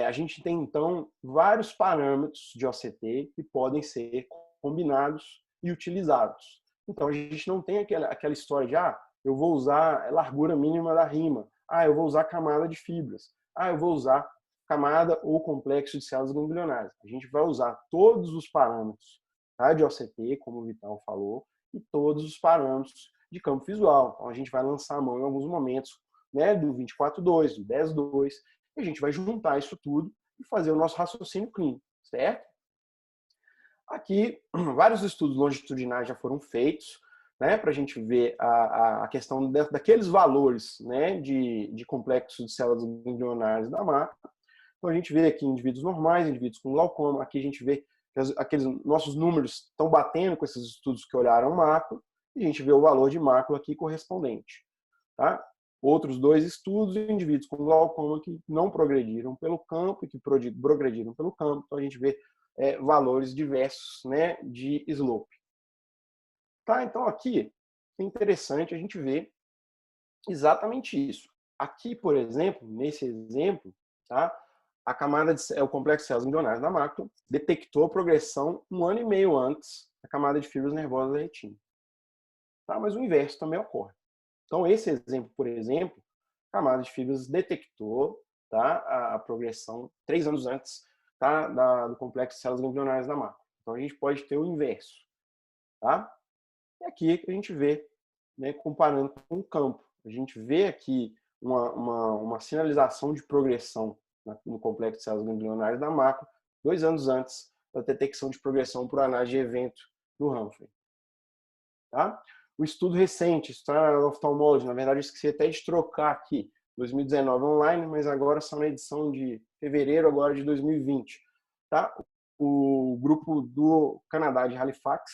A gente tem, então, vários parâmetros de OCT que podem ser combinados e utilizados. Então, a gente não tem aquela história de, eu vou usar a largura mínima da rima, eu vou usar camada de fibras, eu vou usar camada ou complexo de células ganglionares. A gente vai usar todos os parâmetros, tá, de OCT, como o Vital falou, e todos os parâmetros de campo visual. Então, a gente vai lançar a mão em alguns momentos, né, do 24/2, do 10/2, e a gente vai juntar isso tudo e fazer o nosso raciocínio clínico, certo? Aqui, vários estudos longitudinais já foram feitos, né, para a gente ver a questão daqueles valores, né, de complexo de células ganglionares da mácula. Então, a gente vê aqui indivíduos normais, indivíduos com glaucoma. Aqui a gente vê que aqueles nossos números estão batendo com esses estudos que olharam mácula, e a gente vê o valor de mácula aqui correspondente. Tá? Outros 2 estudos, indivíduos com glaucoma que não progrediram pelo campo e que progrediram pelo campo. Então, a gente vê valores diversos, né, de slope. Tá? Então, aqui é interessante a gente ver exatamente isso. aqui, por exemplo, nesse exemplo, tá? O complexo de células ganglionares da mácula detectou a progressão 1 ano e meio antes da camada de fibras nervosas da retina. Tá? Mas o inverso também ocorre. Então, esse exemplo, por exemplo, a camada de fibras detectou, tá, a progressão 3 anos antes, tá, do complexo de células ganglionares da mácula. Então, a gente pode ter o inverso. Tá? E aqui a gente vê, né, comparando com o campo. A gente vê aqui uma sinalização de progressão no complexo de células ganglionares da mácula 2 anos antes da detecção de progressão por análise de evento do Humphrey. Tá? O estudo recente, está na Ophthalmology, na verdade eu esqueci até de trocar aqui, 2019 online, mas agora só na edição de fevereiro agora de 2020. Tá? O grupo do Canadá de Halifax,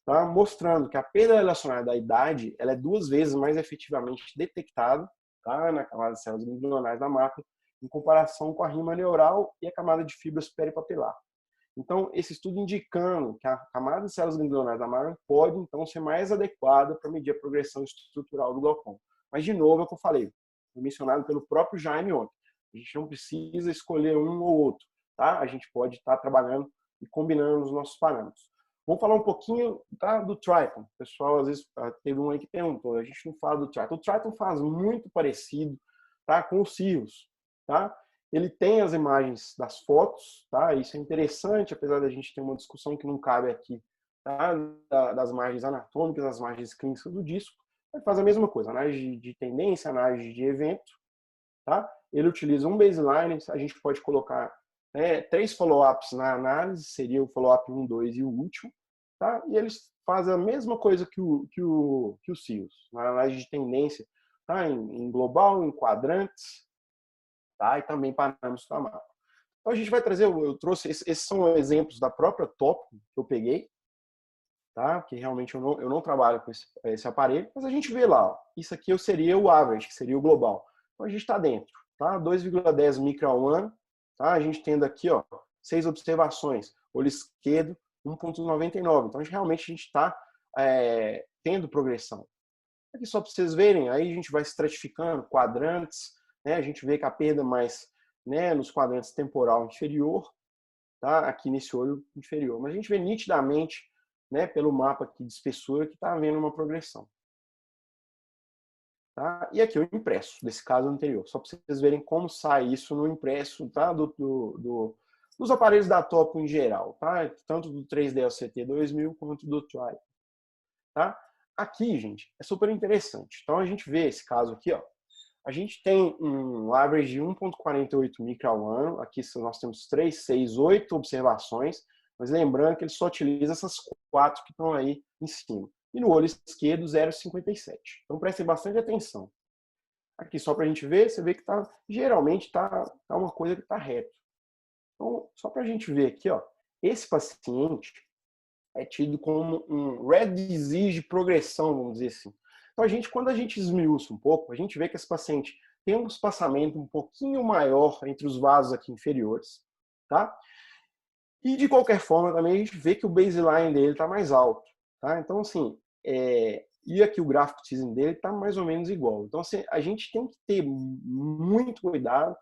tá? Mostrando que a perda relacionada à idade ela é 2 vezes mais efetivamente detectada, tá? Na camada de células ganglionares da mácula, em comparação com a rima neural e a camada de fibras peripapilar. Então, esse estudo indicando que a camada de células ganglionares da mácula pode, então, ser mais adequada para medir a progressão estrutural do glaucoma. Mas, de novo, é o que eu falei, foi mencionado pelo próprio Jaime ontem. A gente não precisa escolher um ou outro, tá? A gente pode estar trabalhando e combinando os nossos parâmetros. Vamos falar um pouquinho, tá, do Triton. O pessoal, às vezes, teve um aí que perguntou, a gente não fala do Triton. O Triton faz muito parecido, tá, com o Sirius, tá? Ele tem as imagens das fotos, tá? Isso é interessante, apesar da gente ter uma discussão que não cabe aqui, tá? Das margens anatômicas, das margens clínicas do disco. Ele faz a mesma coisa, análise de tendência, análise de evento, tá? Ele utiliza um baseline, a gente pode colocar 3 follow-ups na análise, seria o follow-up 1, 2 e o último, tá? E eles fazem a mesma coisa que o Sirius, na análise de tendência, tá? Em global, em quadrantes, tá? E também parâmetros da mácula. Então a gente vai trazer, eu trouxe, esses são exemplos da própria Topo que eu peguei, tá? Que realmente eu não trabalho com esse aparelho, mas a gente vê lá, ó, isso aqui seria o average, que seria o global. Então a gente está dentro, tá? 2,10 micra ao ano, tá? A gente tendo aqui, ó, 6 observações, olho esquerdo 1,99. Então realmente a gente está tendo progressão. Aqui só para vocês verem, aí a gente vai estratificando quadrantes, né? A gente vê que a perda mais, né, nos quadrantes temporal inferior, tá? Aqui nesse olho inferior. Mas a gente vê nitidamente, né, pelo mapa aqui de espessura que está havendo uma progressão. Tá? E aqui o impresso, desse caso anterior, só para vocês verem como sai isso no impresso, tá? Dos aparelhos da Topo em geral, tá? Tanto do 3D OCT 2000 quanto do Triton. Tá? Aqui, gente, é super interessante. Então a gente vê esse caso aqui, ó. A gente tem um average de 1,48 micra ao ano. Aqui nós temos 3, 6, 8 observações, mas lembrando que ele só utiliza essas 4 que estão aí em cima. E no olho esquerdo, 0,57. Então prestem bastante atenção. Aqui só para a gente ver, você vê que geralmente tá uma coisa que está reto. Então, só para a gente ver aqui, ó, esse paciente é tido como um red disease de progressão, vamos dizer assim. Então, quando a gente esmiuça um pouco, a gente vê que esse paciente tem um espaçamento um pouquinho maior entre os vasos aqui inferiores, tá? E, de qualquer forma, também a gente vê que o baseline dele está mais alto, tá? Então, assim, e aqui o gráfico teasing dele está mais ou menos igual. Então, assim, a gente tem que ter muito cuidado,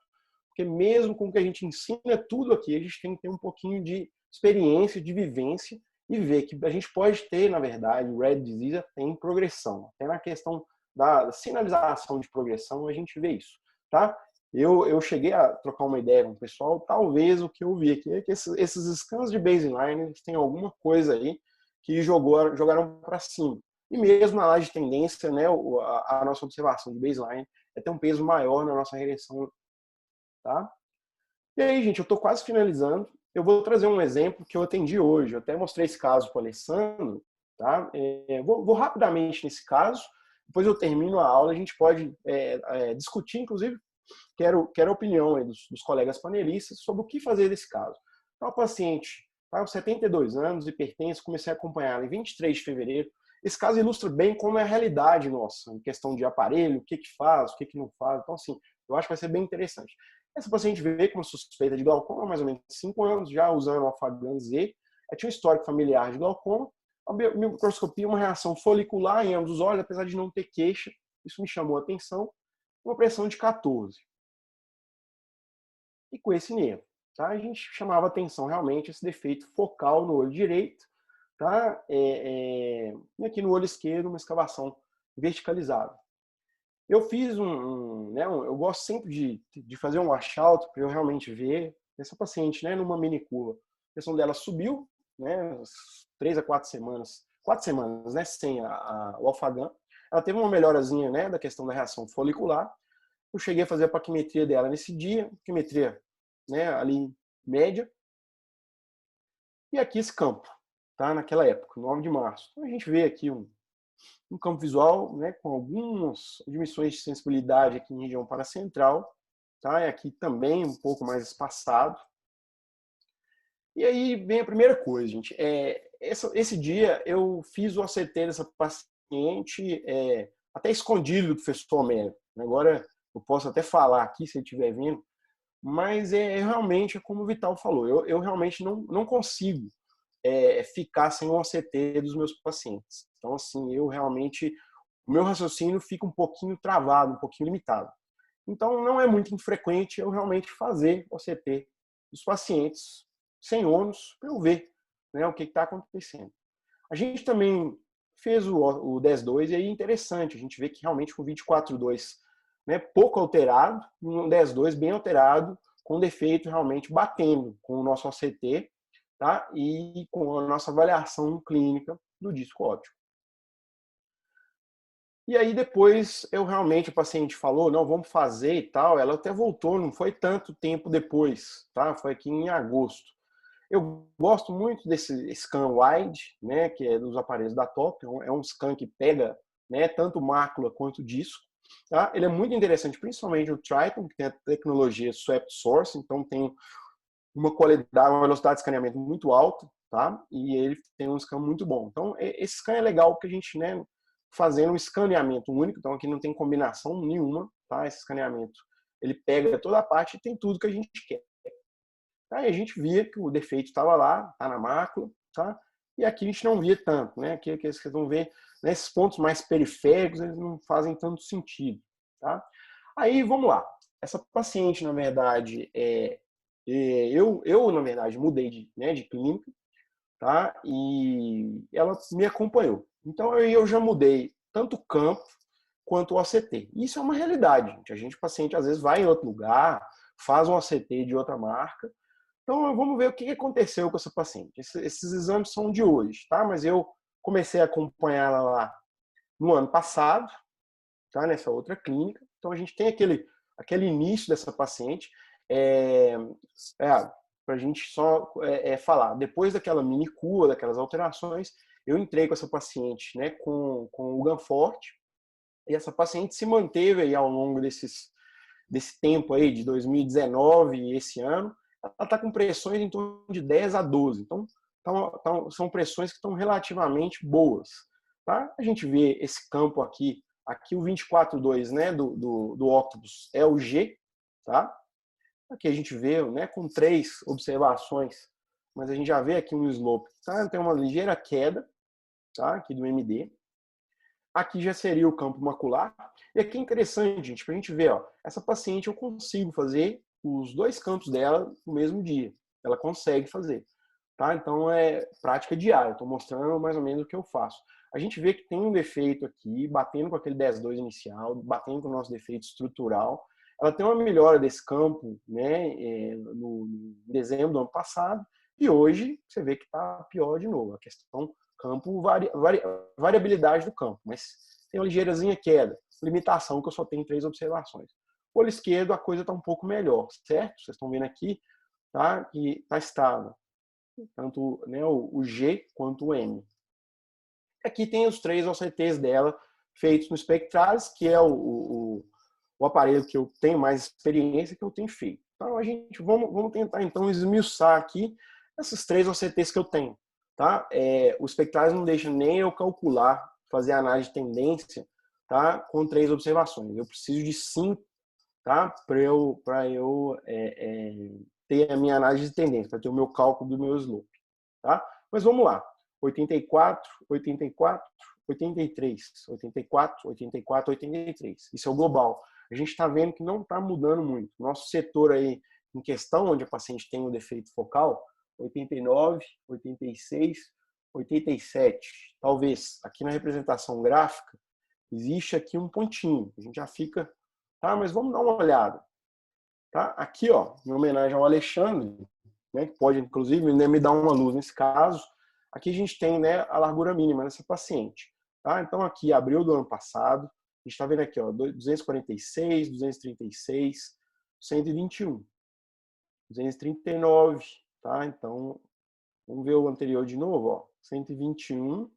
porque mesmo com o que a gente ensina tudo aqui, a gente tem que ter um pouquinho de experiência, de vivência, e ver que a gente pode ter, na verdade, o Red Disease tem progressão. Até na questão da sinalização de progressão, a gente vê isso, tá? Eu cheguei a trocar uma ideia com o pessoal, talvez o que eu vi aqui é que esses scans de baseline têm alguma coisa aí que jogaram para cima. E mesmo na análise de tendência, né, a nossa observação de baseline é ter um peso maior na nossa regressão, tá? E aí, gente, eu estou quase finalizando. Eu vou trazer um exemplo que eu atendi hoje. Eu até mostrei esse caso para o Alessandro, tá? Vou rapidamente nesse caso. Depois eu termino a aula. A gente pode discutir, inclusive, quero a opinião aí dos colegas panelistas sobre o que fazer desse caso. Então, a paciente, tá, 72 anos, hipertensa, comecei a acompanhá-la em 23 de fevereiro. Esse caso ilustra bem como é a realidade nossa, em questão de aparelho, o que faz, o que não faz. Então, assim, eu acho que vai ser bem interessante. Essa paciente veio com uma suspeita de glaucoma há mais ou menos 5 anos, já usando o alfagan Z. Tinha um histórico familiar de glaucoma. A microscopia, uma reação folicular em ambos os olhos, apesar de não ter queixa. Isso me chamou a atenção. uma pressão de 14. E com esse nervo, tá? A gente chamava atenção realmente esse defeito focal no olho direito, tá? E aqui no olho esquerdo, uma escavação verticalizada. Eu fiz eu gosto sempre de fazer um washout para eu realmente ver essa paciente, né, numa mini curva. A pressão dela subiu, né, 3 a 4 semanas, 4 semanas, né, sem o alfagan. Ela teve uma melhorazinha, né, da questão da reação folicular. Eu cheguei a fazer a paquimetria dela nesse dia, paquimetria, né, ali média. E aqui esse campo, tá, naquela época, 9 de março. Então a gente vê aqui um campo visual, né, com algumas dimensões de sensibilidade aqui em região paracentral, tá? E aqui também um pouco mais espaçado. E aí vem a primeira coisa, gente. Esse dia eu fiz o OCT dessa paciente até escondido do professor Homero. Agora eu posso até falar aqui, se ele estiver vendo, mas realmente é como o Vital falou. Eu realmente não consigo ficar sem o OCT dos meus pacientes. Então, assim, eu realmente, o meu raciocínio fica um pouquinho travado, um pouquinho limitado. Então, não é muito infrequente eu realmente fazer OCT dos pacientes sem ônus para eu ver, né, o que está acontecendo. A gente também fez o 10.2 e aí é interessante, a gente vê que realmente com o 24.2, né, pouco alterado, um 10.2 bem alterado, com defeito realmente batendo com o nosso OCT, tá? E com a nossa avaliação clínica do disco óptico. E aí depois eu realmente, o paciente falou, não, vamos fazer e tal, ela até voltou, não foi tanto tempo depois, tá? Foi aqui em agosto. Eu gosto muito desse scan wide, né, que é dos aparelhos da Top, é um scan que pega, né, tanto mácula quanto disco, tá? Ele é muito interessante, principalmente o Triton, que tem a tecnologia Swept Source, então tem uma qualidade, uma velocidade de escaneamento muito alta, tá? E ele tem um scan muito bom. Então, esse scan é legal porque a gente, né, fazendo um escaneamento único, então aqui não tem combinação nenhuma, tá? Esse escaneamento, ele pega toda a parte e tem tudo que a gente quer. Aí a gente via que o defeito estava lá, tá na mácula, tá? E aqui a gente não via tanto, né? Aqui vocês vão ver, nesses pontos mais periféricos, eles não fazem tanto sentido, tá? Aí, vamos lá. Essa paciente, na verdade, eu na verdade, mudei de clínica, tá? E ela me acompanhou. Então, eu já mudei tanto o campo quanto o OCT. Isso é uma realidade, gente. O paciente, às vezes, vai em outro lugar, faz um OCT de outra marca. Então, vamos ver o que aconteceu com essa paciente. Esses exames são de hoje, tá? Mas eu comecei a acompanhar ela lá no ano passado, tá? Nessa outra clínica. Então, a gente tem aquele início dessa paciente. Para a gente só falar, depois daquela mini cura, daquelas alterações, eu entrei com essa paciente, né, com o Ganfort, e essa paciente se manteve aí ao longo desse tempo aí, de 2019 e esse ano, ela está com pressões em torno de 10 a 12. Então, são pressões que estão relativamente boas. Tá? A gente vê esse campo aqui o 24.2, né, do Octopus é o G, tá? Aqui a gente vê, né, com 3 observações, mas a gente já vê aqui um slope, tá? Tem uma ligeira queda, tá? Aqui do MD. Aqui já seria o campo macular. E aqui é interessante, gente, para a gente ver, ó, essa paciente eu consigo fazer os 2 campos dela no mesmo dia. Ela consegue fazer, tá? Então é prática diária. Estou mostrando mais ou menos o que eu faço. A gente vê que tem um defeito aqui, batendo com aquele 10.2 inicial, batendo com o nosso defeito estrutural. Ela tem uma melhora desse campo, né, no dezembro do ano passado, e hoje você vê que está pior de novo. A questão campo, variabilidade do campo, mas tem uma ligeirazinha queda, limitação que eu só tenho 3 observações. O olho esquerdo a coisa está um pouco melhor, certo? Vocês estão vendo aqui, tá? Que está estável, tanto, né, o G quanto o M. Aqui tem os 3 OCTs dela feitos no Spectralis, que é o aparelho que eu tenho mais experiência, que eu tenho feito. Então, vamos tentar, então, esmiuçar aqui esses 3 OCTs que eu tenho. Tá? O Spectralis não deixa nem eu calcular, fazer análise de tendência, tá? Com 3 observações. Eu preciso de 5, tá? Para eu ter a minha análise de tendência, para ter o meu cálculo do meu slope. Tá? Mas vamos lá. 84, 84, 83, 84, 84, 83. Isso é o global. a gente está vendo que não está mudando muito. Nosso setor aí, em questão, onde a paciente tem um defeito focal, 89, 86, 87. Talvez aqui na representação gráfica, existe aqui um pontinho. A gente já fica, tá? Mas vamos dar uma olhada. Tá? Aqui, ó, em homenagem ao Alexandre, né, que pode, inclusive, né, me dar uma luz nesse caso, aqui a gente tem, né, a largura mínima dessa paciente. Tá? Então, aqui, abril do ano passado, a gente está vendo aqui, ó, 246, 236, 121, 239, tá? Então, vamos ver o anterior de novo, ó, 121,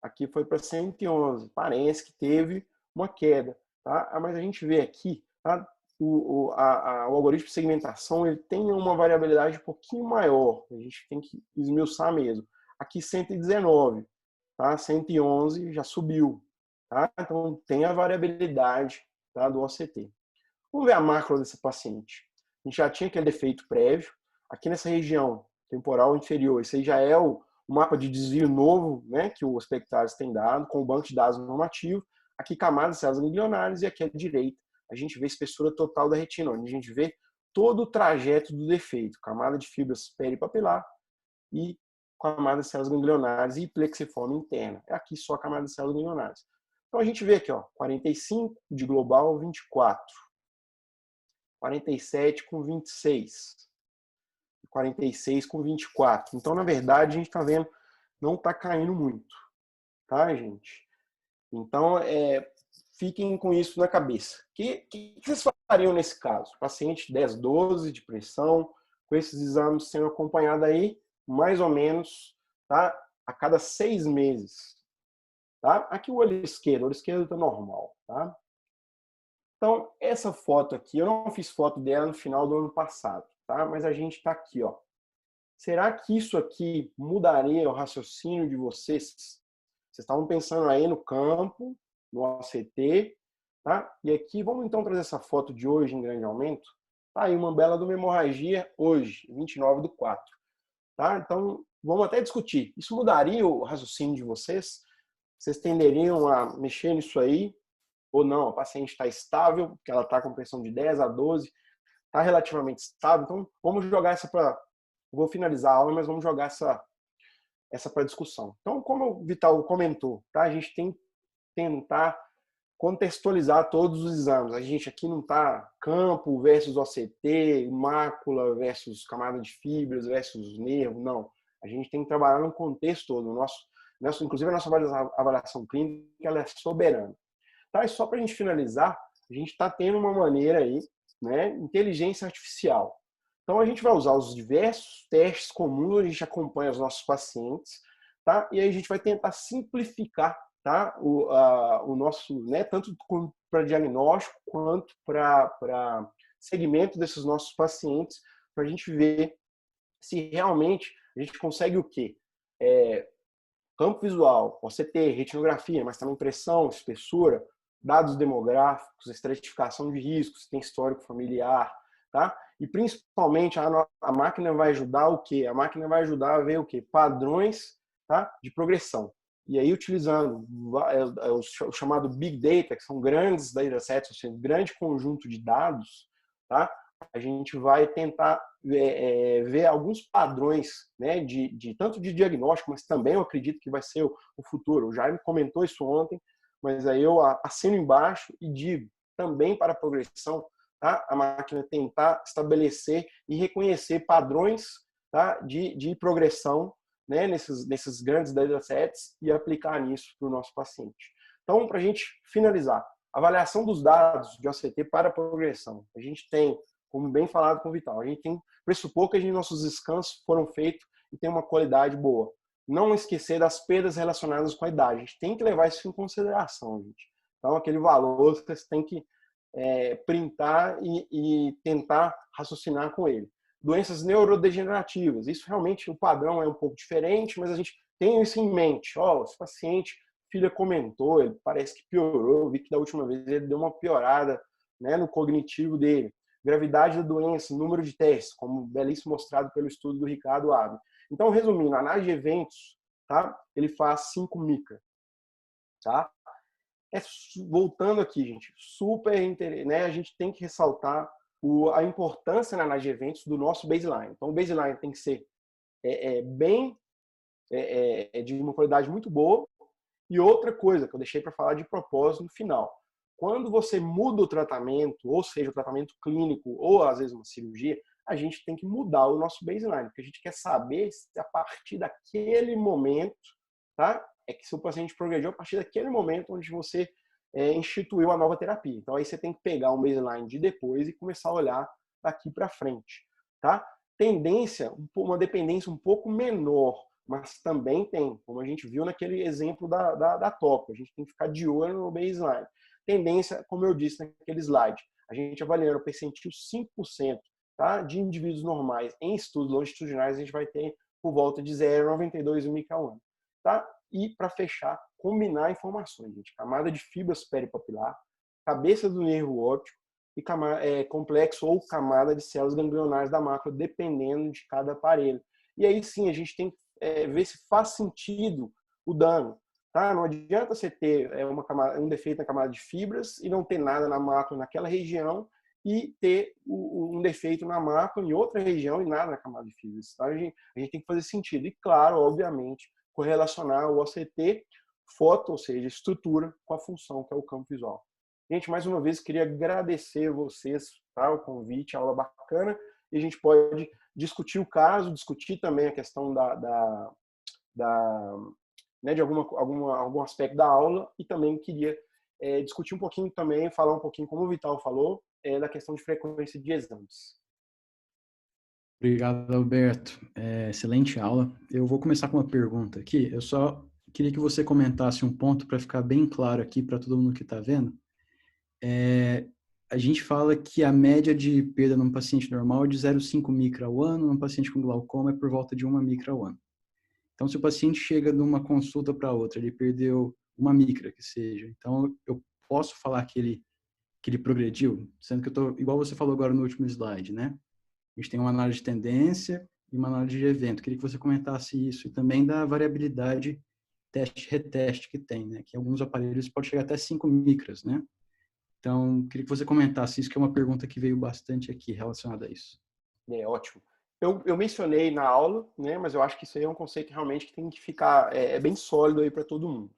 aqui foi para 111, parece que teve uma queda, tá? Mas a gente vê aqui, tá? O algoritmo de segmentação ele tem uma variabilidade um pouquinho maior, a gente tem que esmiuçar mesmo. Aqui 119, tá? 111 já subiu, tá? Então tem a variabilidade, tá, do OCT. Vamos ver a macro desse paciente. A gente já tinha aquele defeito prévio, aqui nessa região temporal inferior, esse aí já é o mapa de desvio novo, né, que o Spectaris tem dado, com o banco de dados normativo, aqui camadas de células ganglionares e aqui à direita a gente vê a espessura total da retina, onde a gente vê todo o trajeto do defeito, camada de fibras peripapilar e camada de células ganglionares e plexiforme interna. É aqui só a camada de células ganglionares. Então a gente vê aqui, ó, 45 de global, 24. 47 com 26. 46 com 24. Então, na verdade, a gente está vendo, não está caindo muito. Tá, gente? Então, fiquem com isso na cabeça. O que vocês fariam nesse caso? Paciente 10, 12 de pressão, com esses exames sendo acompanhado aí, mais ou menos, tá? A cada 6 meses. Tá? Aqui o olho esquerdo está normal. Tá? Então, essa foto aqui, eu não fiz foto dela no final do ano passado, tá? Mas a gente está aqui, ó. Será que isso aqui mudaria o raciocínio de vocês? Vocês estavam pensando aí no campo, no OCT, tá? E aqui, vamos então trazer essa foto de hoje em grande aumento. Tá aí uma bela de uma hemorragia hoje, 29/4. Tá? Então, vamos até discutir. Isso mudaria o raciocínio de vocês? Vocês tenderiam a mexer nisso aí? Ou não? A paciente está estável, porque ela está com pressão de 10 a 12, está relativamente estável. Então, vamos jogar essa para... Vou finalizar a aula, mas vamos jogar essa para discussão. Então, como o Vital comentou, tá? A gente tem que tentar contextualizar todos os exames. A gente aqui não está campo versus OCT, mácula versus camada de fibras versus nervo, não. A gente tem que trabalhar no contexto todo. Inclusive, a nossa avaliação clínica ela é soberana. Tá? E só para a gente finalizar, a gente está tendo uma maneira aí, né, inteligência artificial. Então, a gente vai usar os diversos testes comuns, a gente acompanha os nossos pacientes, tá? E aí a gente vai tentar simplificar, tá? O nosso, né, tanto para diagnóstico quanto para segmento desses nossos pacientes, para a gente ver se realmente a gente consegue o quê? Campo visual, OCT, retinografia, mas também pressão, espessura, dados demográficos, estratificação de riscos, se tem histórico familiar, tá? E principalmente a máquina vai ajudar o quê? A máquina vai ajudar a ver o quê? Padrões, tá? De progressão. E aí utilizando o chamado Big Data, que são grandes datasets, ou seja, um grande conjunto de dados, tá? A gente vai tentar ver alguns padrões, né, tanto de diagnóstico, mas também eu acredito que vai ser o futuro. O Jaime comentou isso ontem, mas aí eu assino embaixo e digo, também para a progressão, tá? A máquina tentar estabelecer e reconhecer padrões, tá? de progressão, né? nesses grandes datasets e aplicar nisso para o nosso paciente. Então, para a gente finalizar, avaliação dos dados de OCT para a progressão. A gente tem, como bem falado com o Vital, a gente tem que pressupor que nossos scans foram feitos e tem uma qualidade boa. Não esquecer das perdas relacionadas com a idade. A gente tem que levar isso em consideração, gente. Então, aquele valor você tem que printar e tentar raciocinar com ele. Doenças neurodegenerativas. Isso realmente, o padrão é um pouco diferente, mas a gente tem isso em mente. Esse paciente, filha comentou, ele parece que piorou. Eu vi que da última vez ele deu uma piorada, né, no cognitivo dele. Gravidade da doença, número de testes, como belíssimo mostrado pelo estudo do Ricardo Abe. Então, resumindo, a análise de eventos, tá? Ele faz 5 micra, tá? voltando aqui, gente, super interessante, né? A gente tem que ressaltar a importância na análise de eventos do nosso baseline. Então, o baseline tem que ser bem de uma qualidade muito boa. E outra coisa que eu deixei para falar de propósito no final. Quando você muda o tratamento, ou seja, o tratamento clínico, ou às vezes uma cirurgia, a gente tem que mudar o nosso baseline, porque a gente quer saber se a partir daquele momento, tá? É que se o paciente progrediu a partir daquele momento onde você instituiu a nova terapia. Então aí você tem que pegar um baseline de depois e começar a olhar daqui para frente, tá? Tendência, uma dependência um pouco menor, mas também tem, como a gente viu naquele exemplo da TOP, a gente tem que ficar de olho no baseline. Tendência, como eu disse naquele slide, a gente avaliando o percentil 5%, tá, de indivíduos normais em estudos longitudinais, a gente vai ter por volta de 0,92 micra ao ano. Tá? E, para fechar, combinar informações, gente. Camada de fibras peripapilar, cabeça do nervo óptico e complexo ou camada de células ganglionares da mácula, dependendo de cada aparelho. E aí sim, a gente tem que ver se faz sentido o dano. Tá? Não adianta você ter um defeito na camada de fibras e não ter nada na mácula naquela região e ter um defeito na mácula em outra região e nada na camada de fibras. Tá? A gente tem que fazer sentido. E, claro, obviamente, correlacionar o OCT, foto, ou seja, estrutura, com a função que é o campo visual. Gente, mais uma vez, queria agradecer vocês, tá? O convite, a aula bacana, e a gente pode discutir o caso, discutir também a questão né, de algum aspecto da aula, e também queria discutir um pouquinho também, falar um pouquinho, como o Vital falou, da questão de frequência de exames. Obrigado, Alberto. Excelente aula. Eu vou começar com uma pergunta aqui. Eu só queria que você comentasse um ponto para ficar bem claro aqui para todo mundo que está vendo. A gente fala que a média de perda num paciente normal é de 0,5 micra ao ano, num paciente com glaucoma é por volta de 1 micra ao ano. Então, se o paciente chega de uma consulta para outra, ele perdeu 1 micra, que seja, então eu posso falar que ele progrediu, sendo que eu estou, igual você falou agora no último slide, né? A gente tem uma análise de tendência e uma análise de evento. Queria que você comentasse isso e também da variabilidade teste-reteste que tem, né? Que alguns aparelhos pode chegar até 5 micras, né? Então, queria que você comentasse isso, que é uma pergunta que veio bastante aqui relacionada a isso. Ótimo. Eu mencionei na aula, né? Mas eu acho que isso aí é um conceito realmente que tem que ficar bem sólido aí para todo mundo,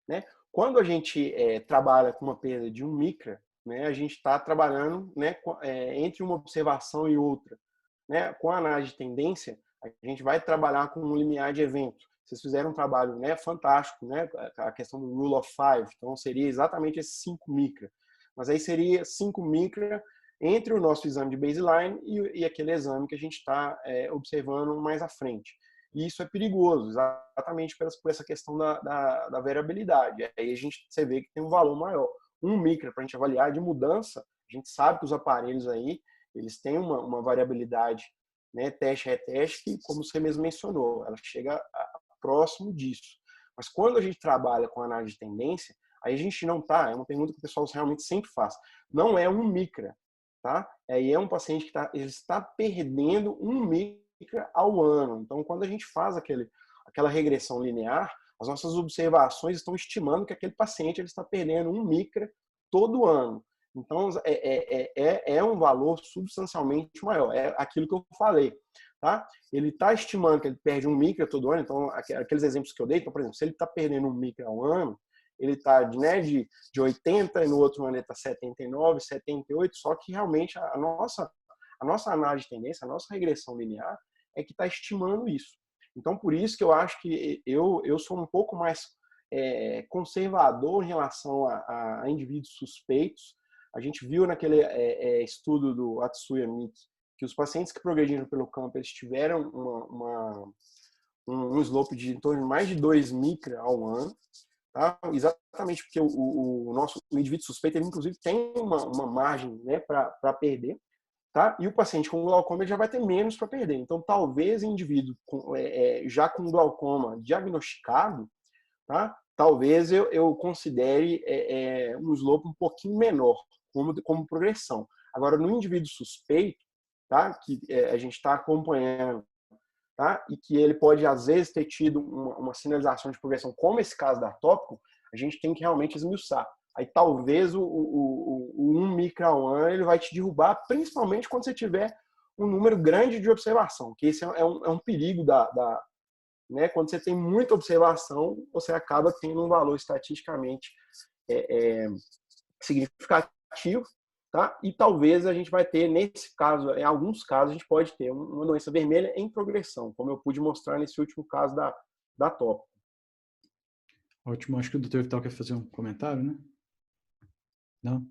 né? Quando a gente trabalha com uma perda de 1 micra, né? A gente está trabalhando, né? Entre uma observação e outra. Né, com a análise de tendência, a gente vai trabalhar com um limiar de evento. Vocês fizeram um trabalho, né, fantástico, né, a questão do Rule of Five, então seria exatamente esse 5 micra. Mas aí seria 5 micra entre o nosso exame de baseline e aquele exame que a gente está observando mais à frente. E isso é perigoso, exatamente por essa questão da variabilidade. Aí você vê que tem um valor maior. 1 micra para a gente avaliar de mudança, a gente sabe que os aparelhos aí, eles têm uma variabilidade, né, teste-reteste, que, como você mesmo mencionou, ela chega próximo disso. Mas quando a gente trabalha com análise de tendência, aí a gente não está, é uma pergunta que o pessoal realmente sempre faz, não é 1 micra, tá? Aí é um paciente que ele está perdendo 1 micra ao ano. Então, quando a gente faz aquela regressão linear, as nossas observações estão estimando que aquele paciente ele está perdendo 1 micra todo ano. Então, é um valor substancialmente maior. É aquilo que eu falei. Tá? Ele está estimando que ele perde 1 micra todo ano. Então, aqueles exemplos que eu dei, então, por exemplo, se ele está perdendo 1 micra ao ano, ele está de 80 e no outro ano ele está 79, 78, só que realmente a nossa análise de tendência, a nossa regressão linear é que está estimando isso. Então, por isso que eu acho que eu sou um pouco mais conservador em relação a indivíduos suspeitos. A gente viu naquele estudo do Atsuya Miki que os pacientes que progrediram pelo campo eles tiveram um slope de em torno de mais de 2 micra ao ano, tá? Exatamente porque o indivíduo suspeito ele inclusive tem uma margem, né, para perder, tá? E o paciente com glaucoma ele já vai ter menos para perder. Então talvez indivíduo já com glaucoma diagnosticado, tá? Talvez eu considere um slope um pouquinho menor como progressão. Agora, no indivíduo suspeito, tá? Que a gente está acompanhando, tá? E que ele pode, às vezes, ter tido uma sinalização de progressão, como esse caso da atópico, a gente tem que realmente esmiuçar. aí talvez o 1 micra ao ano ele vai te derrubar, principalmente quando você tiver um número grande de observação, que esse é um perigo né? Quando você tem muita observação, você acaba tendo um valor estatisticamente significativo, tá? E talvez a gente vai ter, nesse caso, em alguns casos, a gente pode ter uma doença vermelha em progressão, como eu pude mostrar nesse último caso da TOP. Ótimo, acho que o Dr. Vital quer fazer um comentário, né? Não?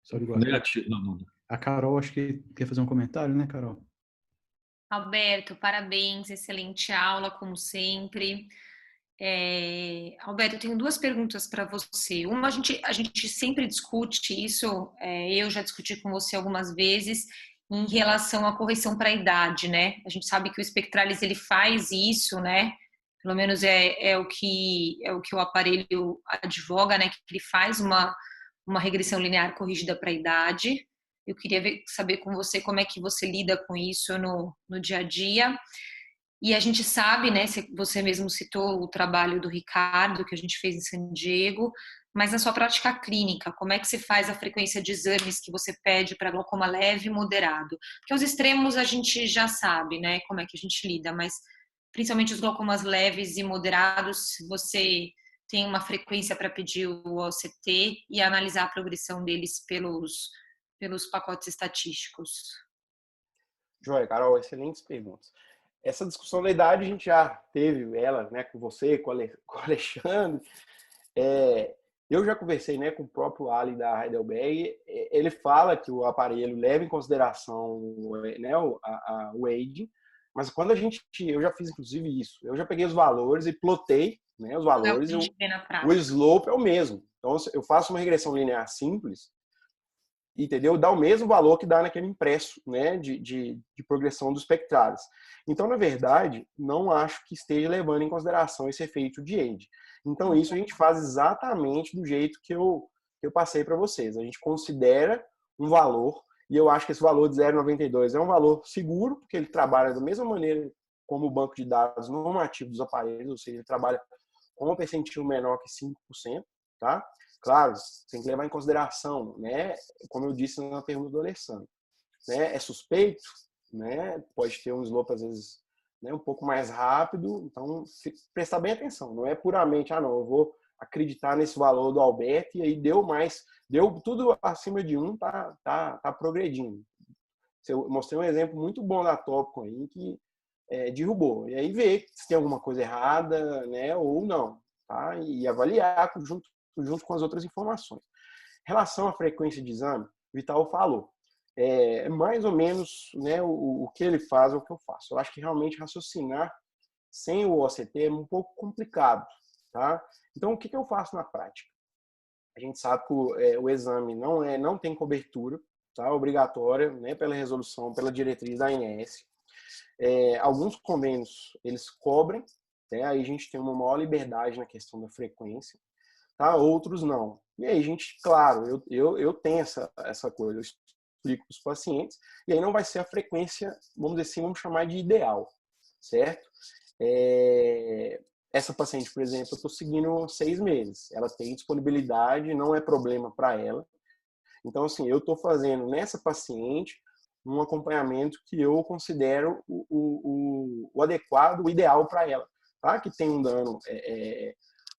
Só ele gosta. Negativo, não. A Carol, acho que quer fazer um comentário, né, Carol? Alberto, parabéns, excelente aula, como sempre. Alberto, eu tenho duas perguntas para você. Uma, a gente sempre discute isso, eu já discuti com você algumas vezes, em relação à correção para a idade, né? A gente sabe que o Spectralis, ele faz isso, né? Pelo menos é o que o aparelho advoga, né? Que ele faz uma regressão linear corrigida para a idade. Eu queria saber com você como é que você lida com isso no dia a dia. E a gente sabe, né, você mesmo citou o trabalho do Ricardo, que a gente fez em San Diego, mas na sua prática clínica, como é que você faz a frequência de exames que você pede para glaucoma leve e moderado? Porque os extremos a gente já sabe, né, como é que a gente lida, mas principalmente os glaucomas leves e moderados, você tem uma frequência para pedir o OCT e analisar a progressão deles pelos pacotes estatísticos. Joia, Carol, excelentes perguntas. Essa discussão da idade a gente já teve ela, né, com você, com o Alexandre. Eu já conversei, né, com o próprio Ali da Heidelberg. Ele fala que o aparelho leva em consideração, né, o aging, mas quando eu já fiz inclusive isso. Eu já peguei os valores e plotei, né, os valores. O slope é o mesmo. Então eu faço uma regressão linear simples, entendeu? Dá o mesmo valor que dá naquele impresso, né, de progressão dos Spectralis. Então, na verdade, não acho que esteja levando em consideração esse efeito de age. Então, isso a gente faz exatamente do jeito que eu passei para vocês. A gente considera um valor, e eu acho que esse valor de 0,92 é um valor seguro, porque ele trabalha da mesma maneira como o banco de dados normativo dos aparelhos, ou seja, ele trabalha com um percentil menor que 5%, tá? Claro, tem que levar em consideração, né? Como eu disse na pergunta do Alessandro, né? É suspeito, né? Pode ter um slope às vezes, né, um pouco mais rápido, então prestar bem atenção. Não é puramente, não, eu vou acreditar nesse valor do Alberto e aí deu tudo acima de 1, tá progredindo. Eu mostrei um exemplo muito bom da Topcon aí que derrubou. E aí ver se tem alguma coisa errada, né, ou não, tá? E avaliar junto com as outras informações. Em relação à frequência de exame, o Vital falou. Mais ou menos, né, o que ele faz é o que eu faço. Eu acho que realmente raciocinar sem o OCT é um pouco complicado, tá? Então, o que eu faço na prática? A gente sabe que o exame não tem cobertura, tá? Obrigatória, né, pela resolução, pela diretriz da ANS. Alguns convênios, eles cobrem, né? Aí a gente tem uma maior liberdade na questão da frequência. Tá? Outros não. E aí, gente, claro, eu tenho essa coisa, eu explico para os pacientes, e aí não vai ser a frequência, vamos dizer assim, vamos chamar de ideal, certo? Essa paciente, por exemplo, eu estou seguindo 6 meses, ela tem disponibilidade, não é problema para ela. Então, assim, eu estou fazendo nessa paciente um acompanhamento que eu considero o adequado, o ideal para ela, tá? Que tem um dano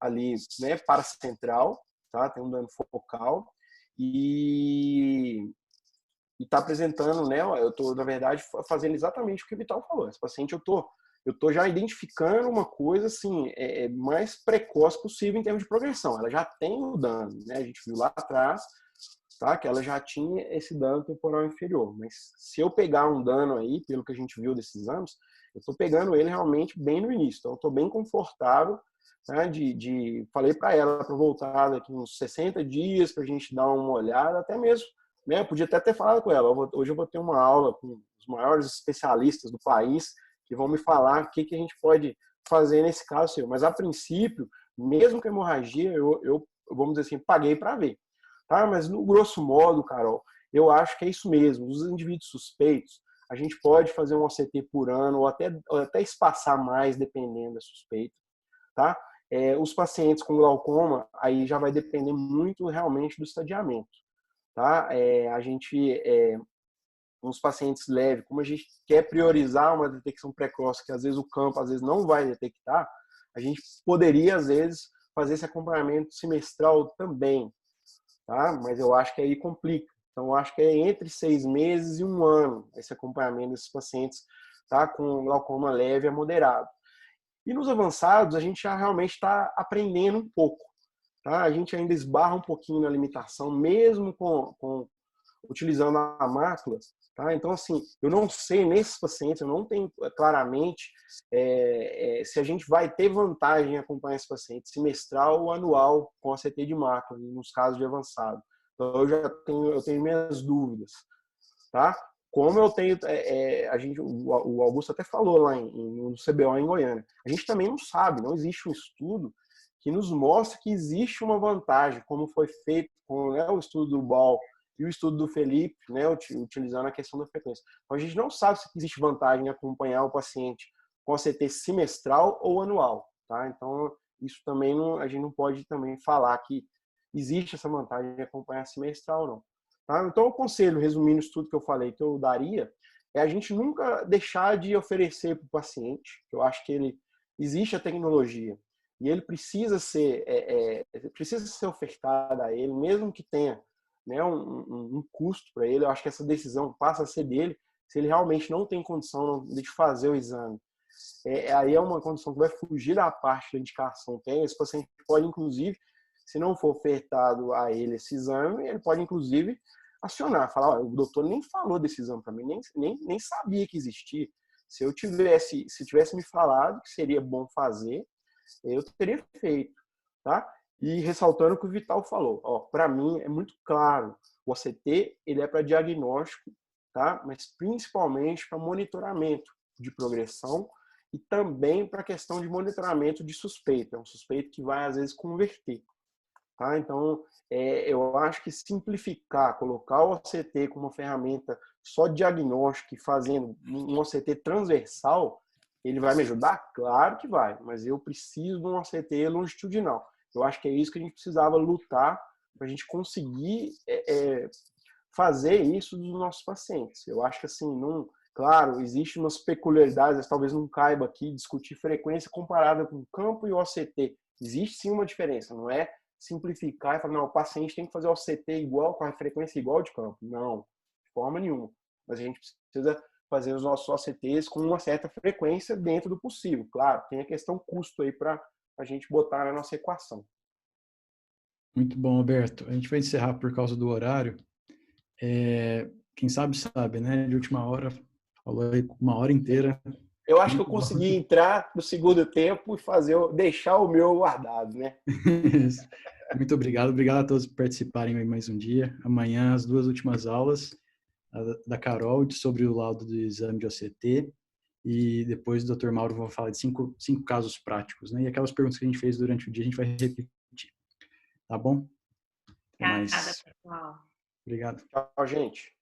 ali, né, paracentral, tá? Tem um dano focal e está apresentando, né? Eu estou, na verdade, fazendo exatamente o que o Vital falou. Esse paciente, eu tô já identificando uma coisa assim, mais precoce possível em termos de progressão. Ela já tem o dano, né? A gente viu lá atrás, tá? Que ela já tinha esse dano temporal inferior. Mas se eu pegar um dano aí, pelo que a gente viu desses exames, eu estou pegando ele realmente bem no início. Então, eu estou bem confortável. Né, falei para ela para voltar daqui uns 60 dias para a gente dar uma olhada, até mesmo, né, podia até ter falado com ela, hoje eu vou ter uma aula com os maiores especialistas do país que vão me falar o que a gente pode fazer nesse caso seu, mas a princípio, mesmo com a hemorragia, eu vamos dizer assim, paguei para ver, tá? Mas no grosso modo, Carol, eu acho que é isso mesmo, os indivíduos suspeitos, a gente pode fazer um OCT por ano ou até espaçar mais dependendo da suspeita, tá? Os pacientes com glaucoma, aí já vai depender muito realmente do estadiamento, tá? A gente, uns pacientes leves, como a gente quer priorizar uma detecção precoce, que às vezes o campo às vezes não vai detectar, a gente poderia, às vezes, fazer esse acompanhamento semestral também, tá? Mas eu acho que aí complica. Então, eu acho que é entre 6 meses e 1 ano esse acompanhamento desses pacientes, tá? Com glaucoma leve a moderado. E nos avançados, a gente já realmente está aprendendo um pouco, tá? A gente ainda esbarra um pouquinho na limitação, mesmo utilizando a mácula, tá? Então, assim, eu não sei nesses pacientes, eu não tenho claramente se a gente vai ter vantagem em acompanhar esse paciente semestral ou anual com ACT de mácula, nos casos de avançado. Então, eu tenho minhas dúvidas, tá? Como eu tenho, o Augusto até falou lá no CBO em Goiânia, a gente também não sabe, não existe um estudo que nos mostre que existe uma vantagem, como foi feito com, né, o estudo do Ball e o estudo do Felipe, né, utilizando a questão da frequência. Então, a gente não sabe se existe vantagem em acompanhar o paciente com ACT semestral ou anual, tá? Então, isso também a gente não pode também falar que existe essa vantagem de acompanhar semestral, não. Tá? Então, o conselho, resumindo isso tudo que eu falei, que eu daria, é a gente nunca deixar de oferecer para o paciente, que eu acho que existe a tecnologia, e ele precisa ser ofertada a ele, mesmo que tenha, né, um custo para ele. Eu acho que essa decisão passa a ser dele, se ele realmente não tem condição de fazer o exame. Aí é uma condição que vai fugir da parte da indicação. Esse paciente pode, inclusive, se não for ofertado a ele esse exame, ele pode, inclusive, acionar, falar, o doutor nem falou desse exame para mim, nem sabia que existia. Se tivesse me falado que seria bom fazer, eu teria feito, tá? E ressaltando o que o Vital falou, para mim é muito claro, o ACT ele é para diagnóstico, tá? Mas principalmente para monitoramento de progressão e também para a questão de monitoramento de suspeita, um suspeito que vai às vezes converter. Tá? Então, eu acho que simplificar, colocar o ACT como uma ferramenta só diagnóstica e fazendo um ACT transversal, ele vai me ajudar? Claro que vai, mas eu preciso de um ACT longitudinal. Eu acho que é isso que a gente precisava lutar para a gente conseguir fazer isso dos nossos pacientes. Eu acho que, assim, claro, existem umas peculiaridades, talvez não caiba aqui discutir frequência comparada com o campo e o OCT. Existe sim uma diferença, não é simplificar e falar, não, o paciente tem que fazer o OCT igual, com a frequência igual de campo. Não, de forma nenhuma. Mas a gente precisa fazer os nossos OCTs com uma certa frequência dentro do possível. Claro, tem a questão custo aí para a gente botar na nossa equação. Muito bom, Alberto. A gente vai encerrar por causa do horário. Quem sabe, né? De última hora, falou aí 1 hora inteira. Eu acho que eu consegui entrar no segundo tempo e deixar o meu guardado, né? Muito obrigado. Obrigado a todos por participarem mais um dia. Amanhã, as 2 últimas aulas, a da Carol sobre o laudo do exame de OCT, e depois o Dr. Mauro vai falar de 5 casos práticos, né? E aquelas perguntas que a gente fez durante o dia, a gente vai repetir. Tá bom? Obrigada, pessoal. Obrigado. Tchau, gente.